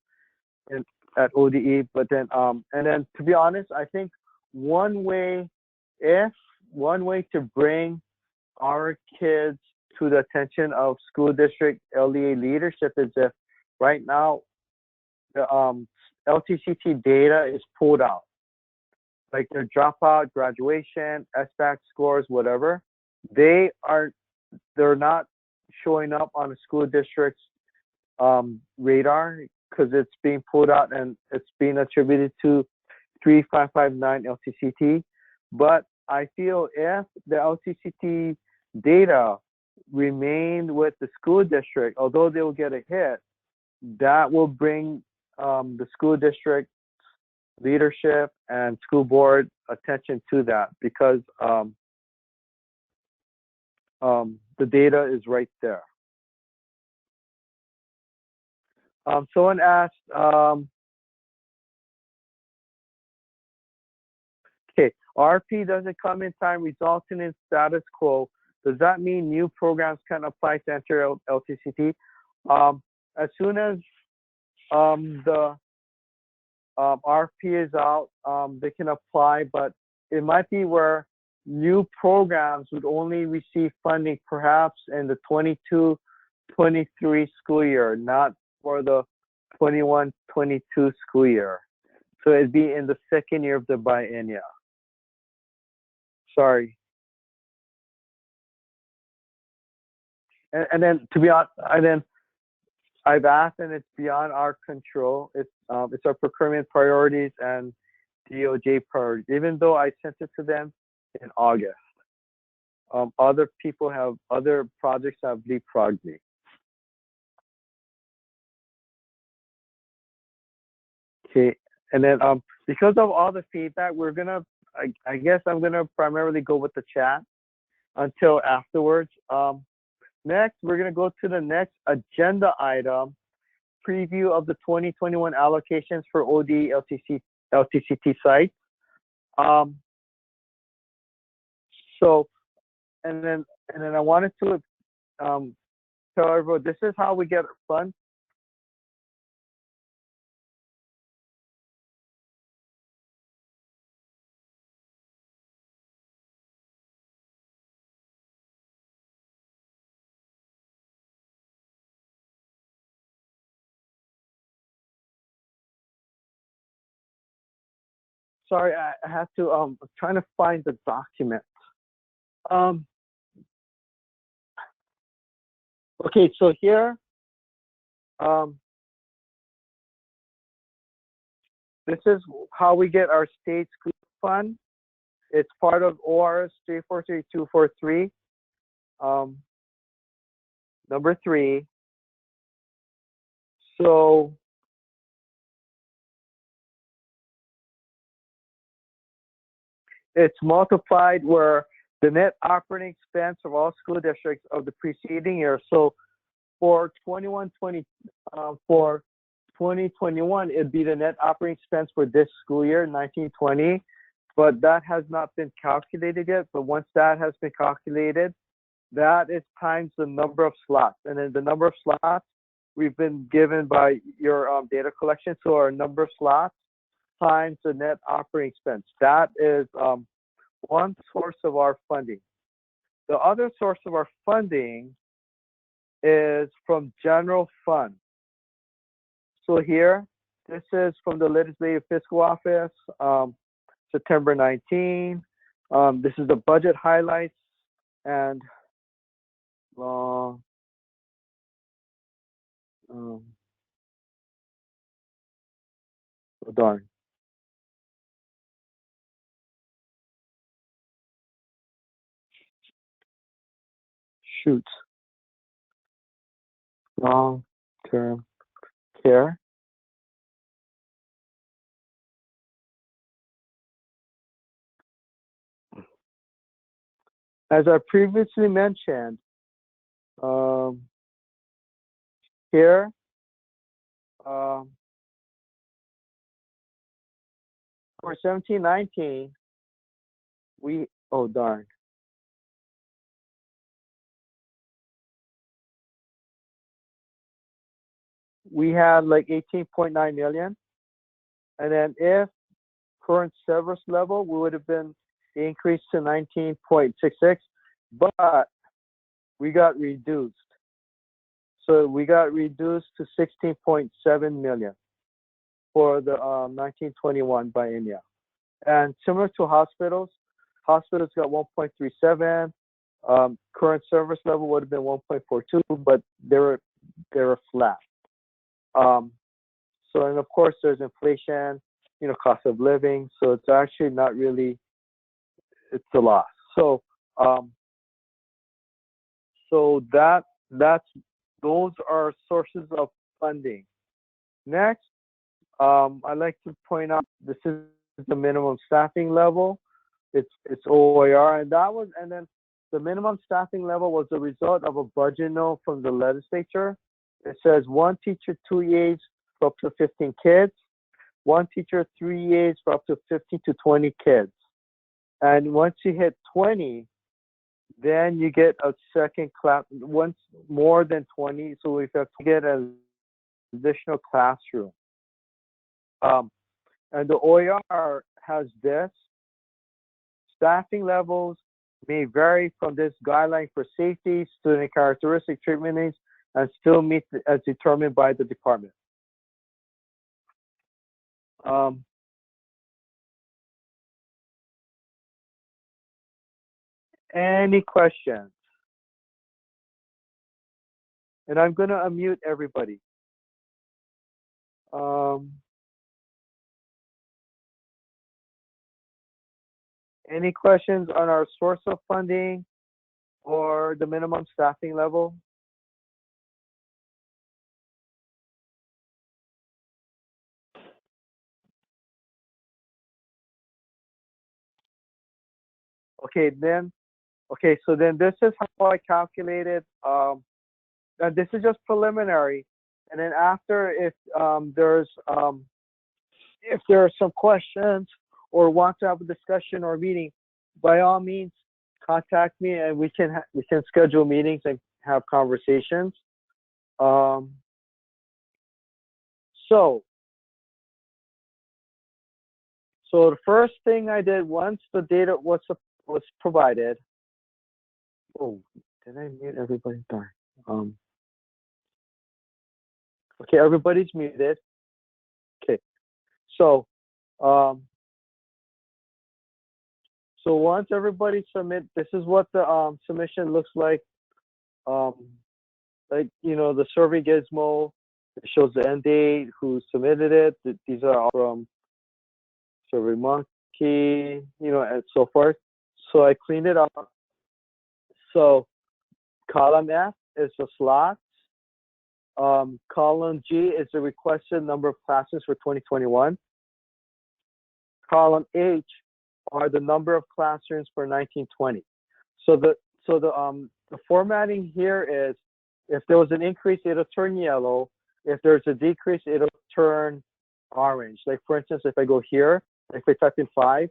at ODE, but then and then to be honest, I think one way to bring our kids to the attention of school district LEA leadership is if right now the LTCT data is pulled out, like their dropout, graduation, SBAC scores, whatever. They're not showing up on the school district's radar because it's being pulled out and it's being attributed to 3559 LTCT. But I feel if the LTCT data remained with the school district, although they will get a hit, that will bring the school district leadership and school board attention to that because the data is right there. Someone asked, okay, RP doesn't come in time, resulting in status quo. Does that mean new programs can apply to enter LTCT? As soon as the RP is out, they can apply, but it might be where new programs would only receive funding perhaps in the 22-23 school year, not for the 21-22 school year. So it'd be in the second year of the biennial. Sorry. And then to be honest, I've asked, and it's beyond our control. It's our procurement priorities and DOJ priorities. Even though I sent it to them in August, other projects have leapfrogged me. Okay, And then because of all the feedback, I guess I'm gonna primarily go with the chat until afterwards. Next, we're gonna go to the next agenda item, preview of the 2021 allocations for ODE LTCT sites. So, and then I wanted to tell everyone, this is how we get funds. Sorry, I had to trying to find the document. Okay, so here, this is how we get our state school fund. It's part of ORS 343243, number 3. So it's multiplied where the net operating expense of all school districts of the preceding year. So for 2021, it'd be the net operating expense for this school year, 1920, but that has not been calculated yet. But once that has been calculated, that is times the number of slots. And then the number of slots we've been given by your data collection. So our number of slots times the net operating expense. That is one source of our funding. The other source of our funding is from general fund. So here, this is from the Legislative Fiscal Office, September 19. This is the budget highlights and oh darn. Shoot. Long-term care. As I previously mentioned, here, for 1719, oh darn. We had like 18.9 million. And then if current service level, we would have been increased to 19.66, but we got reduced. So we got reduced to 16.7 million for the 1921 biennial. And similar to hospitals got 1.37. Current service level would have been 1.42, but they were flat. So, and of course there's inflation, cost of living. So it's actually not really, it's a loss. So, those are sources of funding. Next, I'd like to point out this is the minimum staffing level. It's OIR, and then the minimum staffing level was a result of a budget note from the legislature. It says 1 teacher, 2 EAs for up to 15 kids, 1 teacher, 3 EAs for up to 15 to 20 kids. And once you hit 20, then you get a second class, once more than 20, so we have to get an additional classroom. And the OER has this. Staffing levels may vary from this guideline for safety, student characteristic, treatment needs, and still meet as determined by the department. Any questions? And I'm going to unmute everybody. Any questions on our source of funding or the minimum staffing level? So then this is how I calculated. And this is just preliminary. And then after, if there are some questions or want to have a discussion or meeting, by all means, contact me and we can schedule meetings and have conversations. So the first thing I did once the data was provided. Oh, did I mute everybody? Darn. Okay, everybody's muted. Okay, so once everybody submit, this is what the submission looks like. The survey gizmo. It shows the end date, who submitted it. These are all from SurveyMonkey, and so forth. So I cleaned it up. So column F is the slots. Column G is the requested number of classes for 2021. Column H are the number of classrooms for 1920. So the formatting here is, if there was an increase, it'll turn yellow. If there's a decrease, it'll turn orange. Like for instance, if I go here, if I type in 5,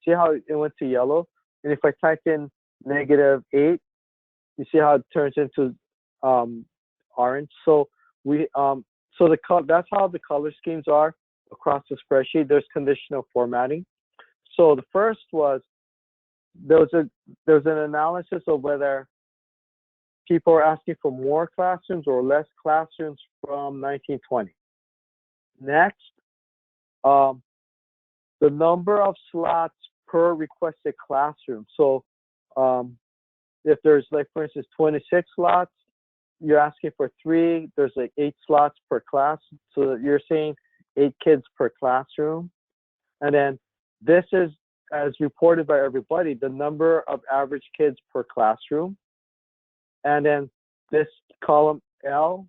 see how it went to yellow? And if I type in -8, you see how it turns into orange. So that's how the color schemes are across the spreadsheet. There's conditional formatting. So the first was, there was an analysis of whether people are asking for more classrooms or less classrooms from 1920. Next, the number of slots per requested classroom. So if there's, like for instance, 26 slots, you're asking for 3, there's like 8 slots per class. So you're saying 8 kids per classroom. And then this is, as reported by everybody, the number of average kids per classroom. And then this column L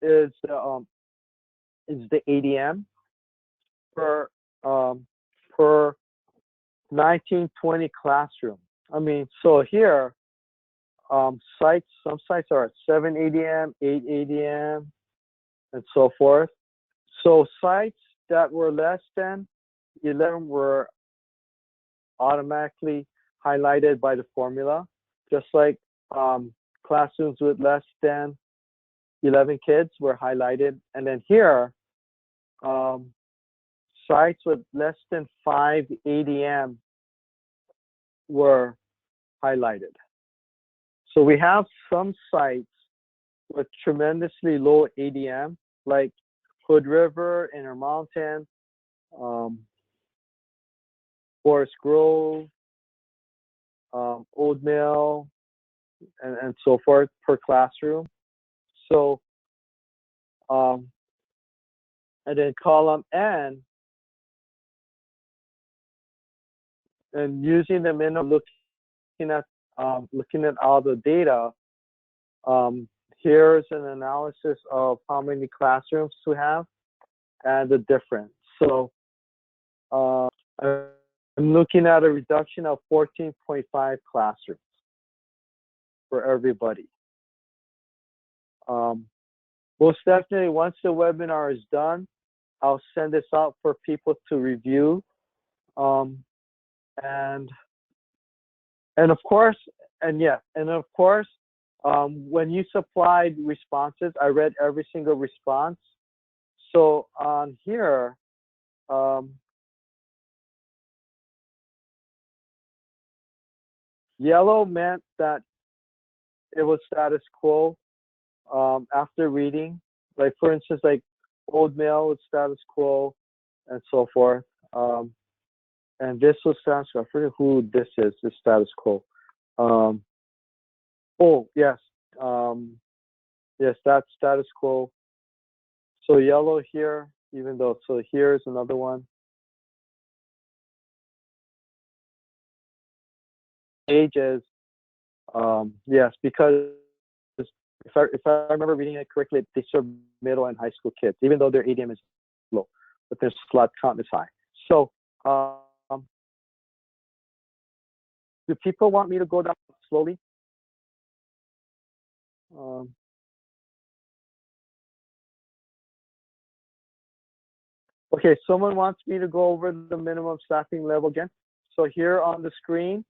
is the ADM per 1920 classroom. I mean, so here, some sites are at 7 ADM, 8 ADM, and so forth. So sites that were less than 11 were automatically highlighted by the formula, just like classrooms with less than 11 kids were highlighted. And then here, sites with less than 5 ADM were highlighted. So we have some sites with tremendously low ADM, like Hood River, Intermountain, Forest Grove, Old Mill, and so forth per classroom. So, and then column N, and using the minimum, looking at all the data, here's an analysis of how many classrooms we have and the difference. So I'm looking at a reduction of 14.5 classrooms for everybody. Most definitely, once the webinar is done, I'll send this out for people to review. And of course, when you supplied responses, I read every single response. So on here, yellow meant that it was status quo after reading. Like for instance, like Old Mill was status quo and so forth. And this was status quo. I forget who this is, the status quo. Oh, yes. Yes, that's status quo. So yellow here, even though, so here's another one. Ages, yes, because if I remember reading it correctly, they serve middle and high school kids, even though their ADM is low, but their slot count is high. So Do people want me to go down slowly? Okay, someone wants me to go over the minimum staffing level again. So here on the screen,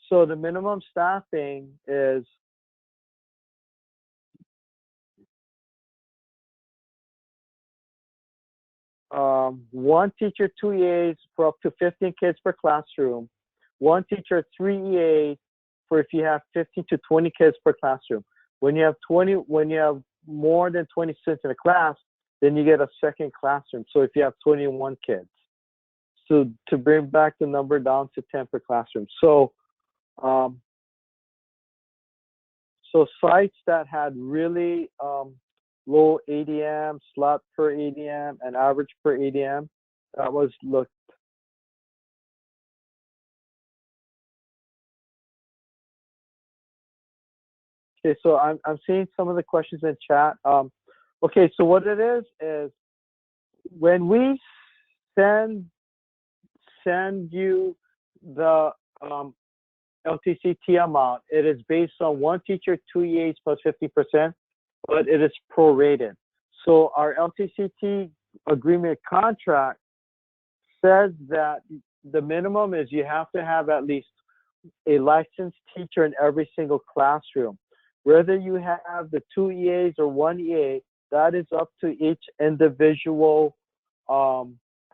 so the minimum staffing is one teacher, 2 EAs for up to 15 kids per classroom, one teacher, 3 EAs for if you have 15 to 20 kids per classroom. When you have more than 20 students in a class, then you get a second classroom. So if you have 21 kids, so to bring back the number down to 10 per classroom. So so sites that had really low ADM, slot per ADM, and average per ADM, that was looked. Okay, so I'm seeing some of the questions in chat. Okay, so what it is when we send you the LTCT amount, it is based on one teacher, 2 EAs plus 50%, but it is prorated. So our LTCT agreement contract says that the minimum is you have to have at least a licensed teacher in every single classroom. Whether you have the 2 EAs or 1 EA, that is up to each individual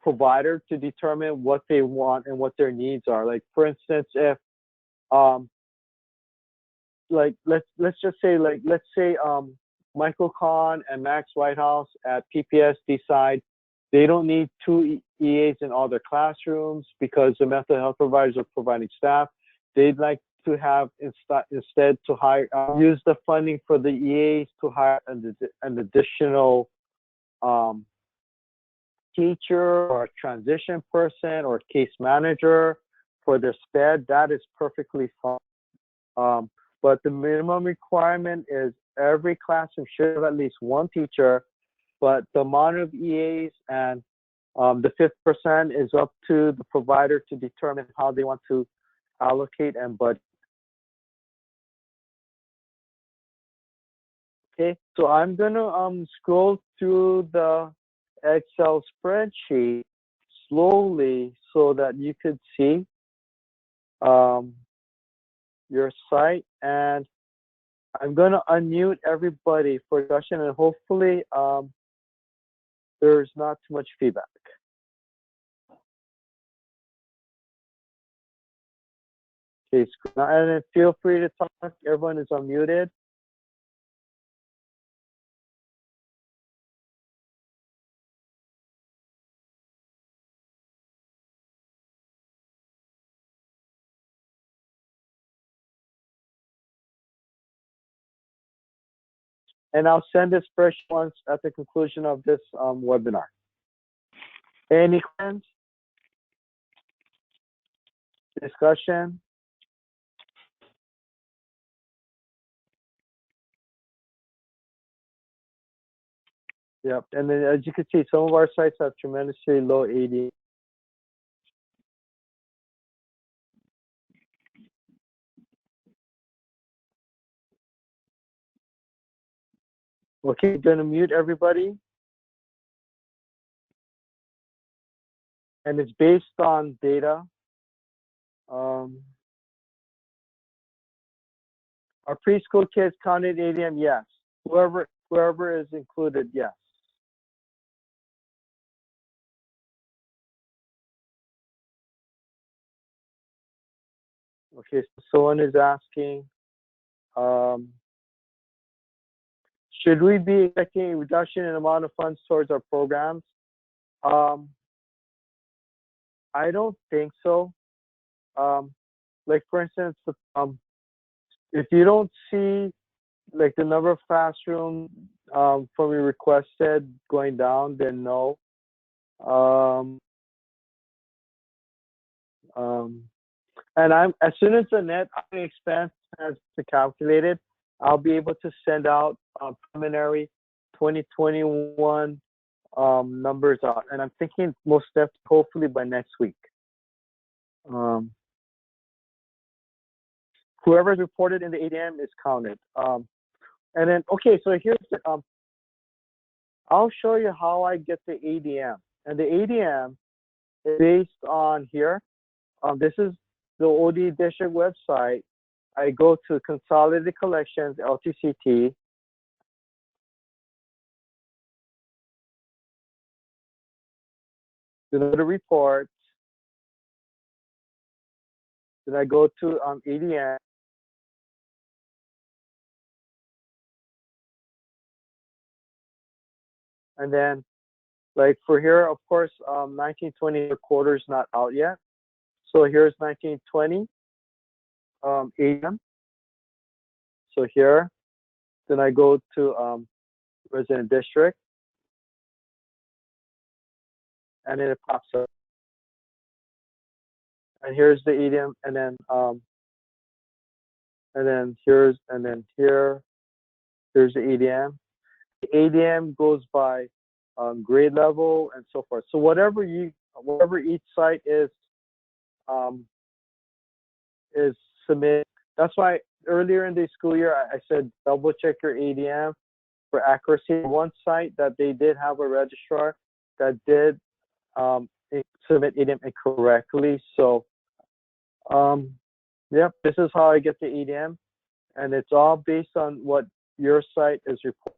provider to determine what they want and what their needs are. Like for instance, if like let's say Michael Kahn and Max Whitehouse at PPS decide they don't need 2 EAs in all their classrooms because the mental health providers are providing staff. They'd like to have instead to hire use the funding for the EAs to hire an additional teacher or a transition person or case manager for their SPED. That is perfectly fine. But the minimum requirement is every classroom should have at least one teacher, but the amount of EAs and the 5% is up to the provider to determine how they want to allocate and budget. Okay, so I'm gonna scroll through the Excel spreadsheet slowly so that you could see your site, and I'm gonna unmute everybody for discussion, and hopefully there's not too much feedback. Okay, and then feel free to talk. Everyone is unmuted. And I'll send this spreadsheet once at the conclusion of this webinar. Any questions? Discussion? Yep, and then as you can see, some of our sites have tremendously low AD. Okay, gonna mute everybody. And it's based on data. Are preschool kids counted ADM? Yes. Whoever is included, yes. Okay, so someone is asking, should we be expecting a reduction in amount of funds towards our programs? I don't think so. Like for instance, if you don't see like the number of classrooms from we requested going down, then no. And as soon as the net expense has been calculated, I'll be able to send out preliminary 2021 numbers out, and I'm thinking most definitely, hopefully by next week. Whoever's reported in the ADM is counted. And then, okay, so here's the, I'll show you how I get the ADM. And the ADM is based on here. This is the ODE district website. I go to Consolidated Collections, LTCT. Then I go to reports. Then I go to ADM. And then, like for here, of course, 1920 quarter is not out yet. So here's 1920 ADM. So here, then I go to resident district, and then it pops up. And here's the ADM, and then here's the ADM. The ADM goes by grade level and so forth. So whatever each site is submit. That's why earlier in the school year I said double check your ADM for accuracy. One site that they did have a registrar that did submit ADM incorrectly. So yep, this is how I get the ADM, and it's all based on what your site is reporting.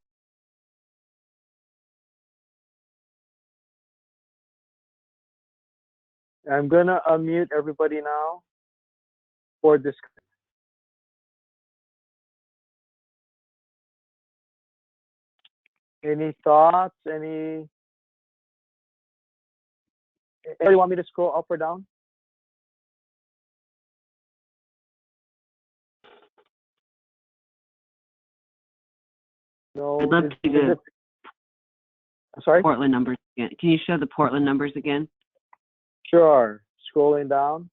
I'm gonna unmute everybody now for this. Any thoughts? Anybody want me to scroll up or down? No. I'd love to see the sorry? Portland numbers again. Can you show the Portland numbers again? Sure. Scrolling down.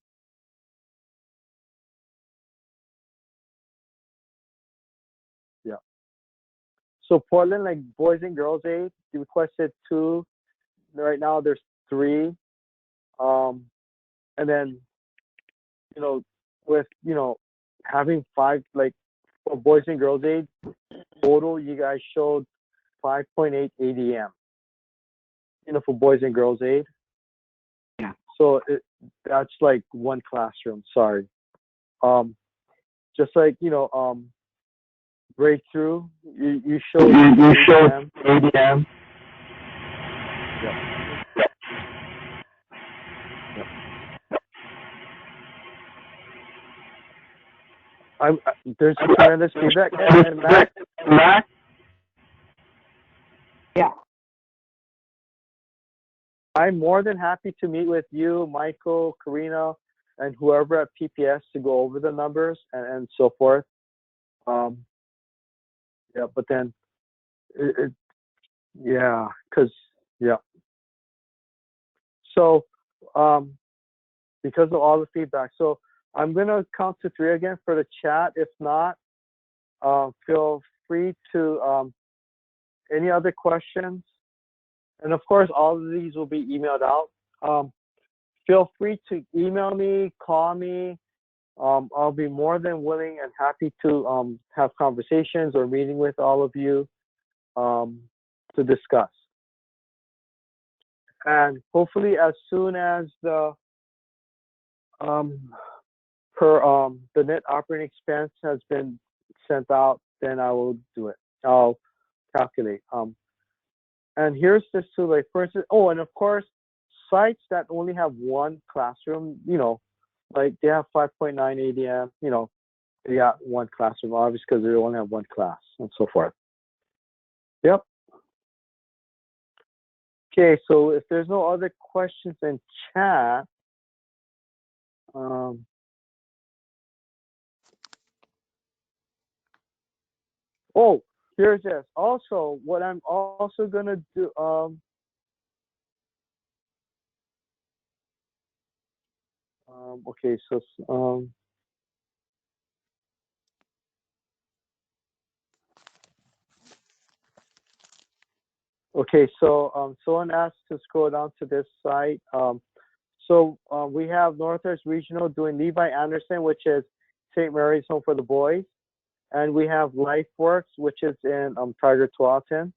Yeah. So Portland, like boys and girls aid, you requested 2. Right now there's 3. And then, with, having 5, like for boys and girls aid, total you guys showed 5.8 ADM. For boys and girls aid. Yeah. So that's like one classroom. Sorry. Just like breakthrough. You showed ADM. Yep. There's tremendous feedback. And Matt? Yeah. I'm more than happy to meet with you, Michael, Karina, and whoever at PPS to go over the numbers and so forth. Yeah, but then, yeah. So, because of all the feedback, so I'm gonna count to 3 again for the chat. If not, feel free to any other questions, and of course, all of these will be emailed out. Feel free to email me, call me. I'll be more than willing and happy to have conversations or meeting with all of you to discuss. And hopefully, as soon as the the net operating expense has been sent out, then I will do it. I'll calculate. And here's just to like, for instance, and of course, sites that only have 1 classroom, like they have 5.9 ADM, they got 1 classroom, obviously, because they only have 1 class and so forth. Yep. Okay, so if there's no other questions in chat, here's this. Also, what I'm also gonna do, okay, so Okay, so someone asked to scroll down to this site. We have Northwest Regional doing Levi Anderson, which is St. Mary's Home for the Boys, and we have LifeWorks, which is in Tiger Tualatin.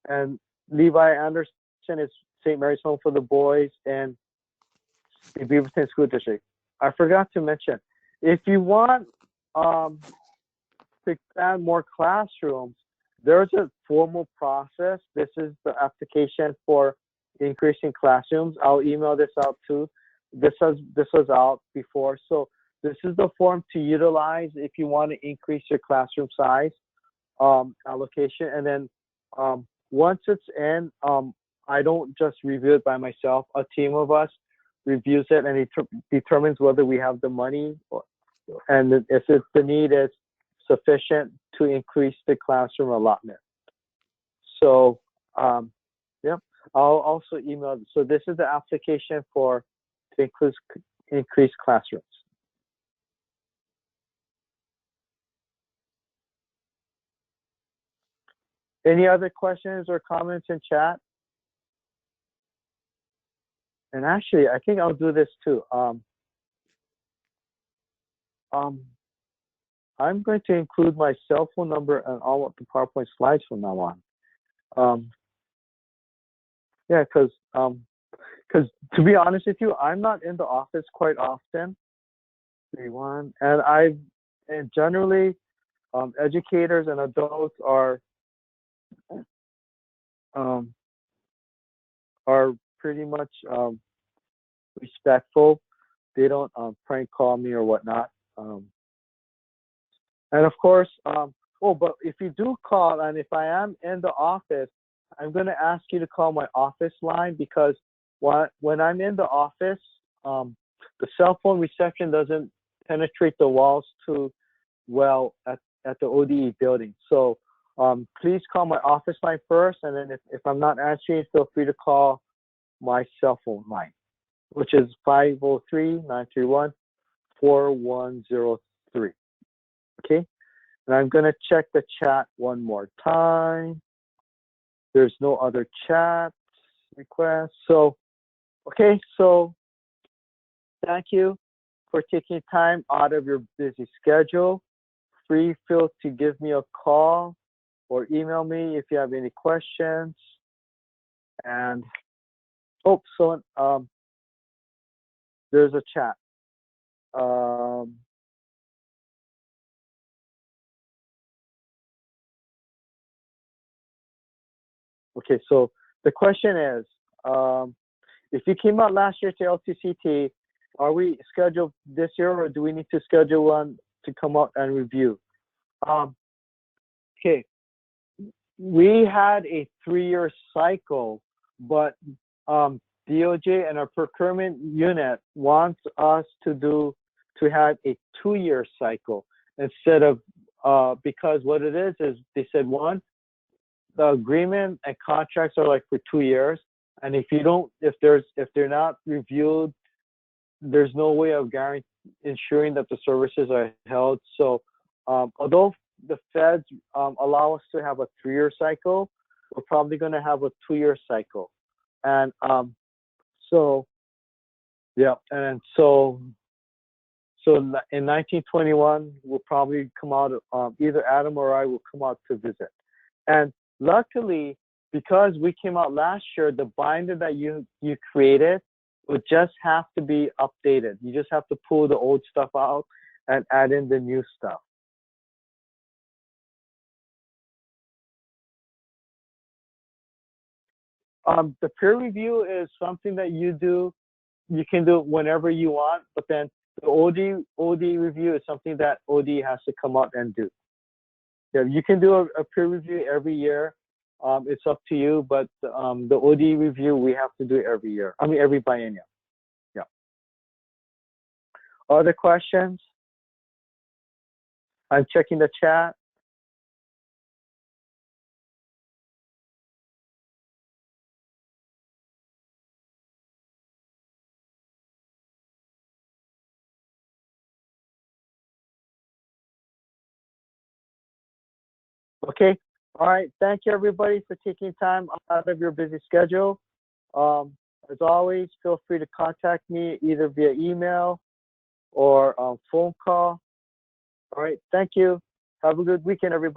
And Levi Anderson is St. Mary's Home for the Boys and the Beaverton School District. I forgot to mention, if you want to add more classrooms, there's a formal process. This is the application for increasing classrooms. I'll email this out too. This was out before. So this is the form to utilize if you want to increase your classroom size allocation. And then once it's in, I don't just review it by myself. A team of us reviews it and it determines whether we have the money and if the need is sufficient to increase the classroom allotment. So, yep, I'll also email. So this is the application for to increase classrooms. Any other questions or comments in chat? And actually, I think I'll do this too. I'm going to include my cell phone number and all of the PowerPoint slides from now on. Yeah, because to be honest with you, I'm not in the office quite often. And generally, educators and adults are pretty much respectful. They don't prank call me or whatnot. And of course, but if you do call and if I am in the office, I'm going to ask you to call my office line because when I'm in the office, the cell phone reception doesn't penetrate the walls too well at the ODE building. So please call my office line first, and then if I'm not answering, feel free to call my cell phone line, which is 503-931-4103. Okay, and I'm going to check the chat one more time. There's no other chat requests. So, okay, so thank you for taking time out of your busy schedule. Feel to give me a call or email me if you have any questions. And there's a chat. Okay, so the question is, if you came out last year to LTCT, are we scheduled this year or do we need to schedule one to come out and review? Okay, we had a 3-year cycle, but DOJ and our procurement unit wants us to have a 2-year cycle instead of because what it is they said the agreement and contracts are like for 2 years, and if they're not reviewed, there's no way of ensuring that the services are held. So although the feds allow us to have a 3-year cycle, we're probably going to have a 2-year cycle. And so in 1921 we'll probably come out, either Adam or I will come out to visit. And luckily, because we came out last year, the binder that you created would just have to be updated. You just have to pull the old stuff out and add in the new stuff. The peer review is something that you can do whenever you want, but then the OD review is something that OD has to come out and do. Yeah, you can do a peer review every year. It's up to you, but the OD review we have to do every year. I mean, every biennial. Yeah. Other questions? I'm checking the chat. Okay, All right. Thank you, everybody, for taking time out of your busy schedule. As always, feel free to contact me either via email or phone call. All right. Thank you. Have a good weekend, everybody.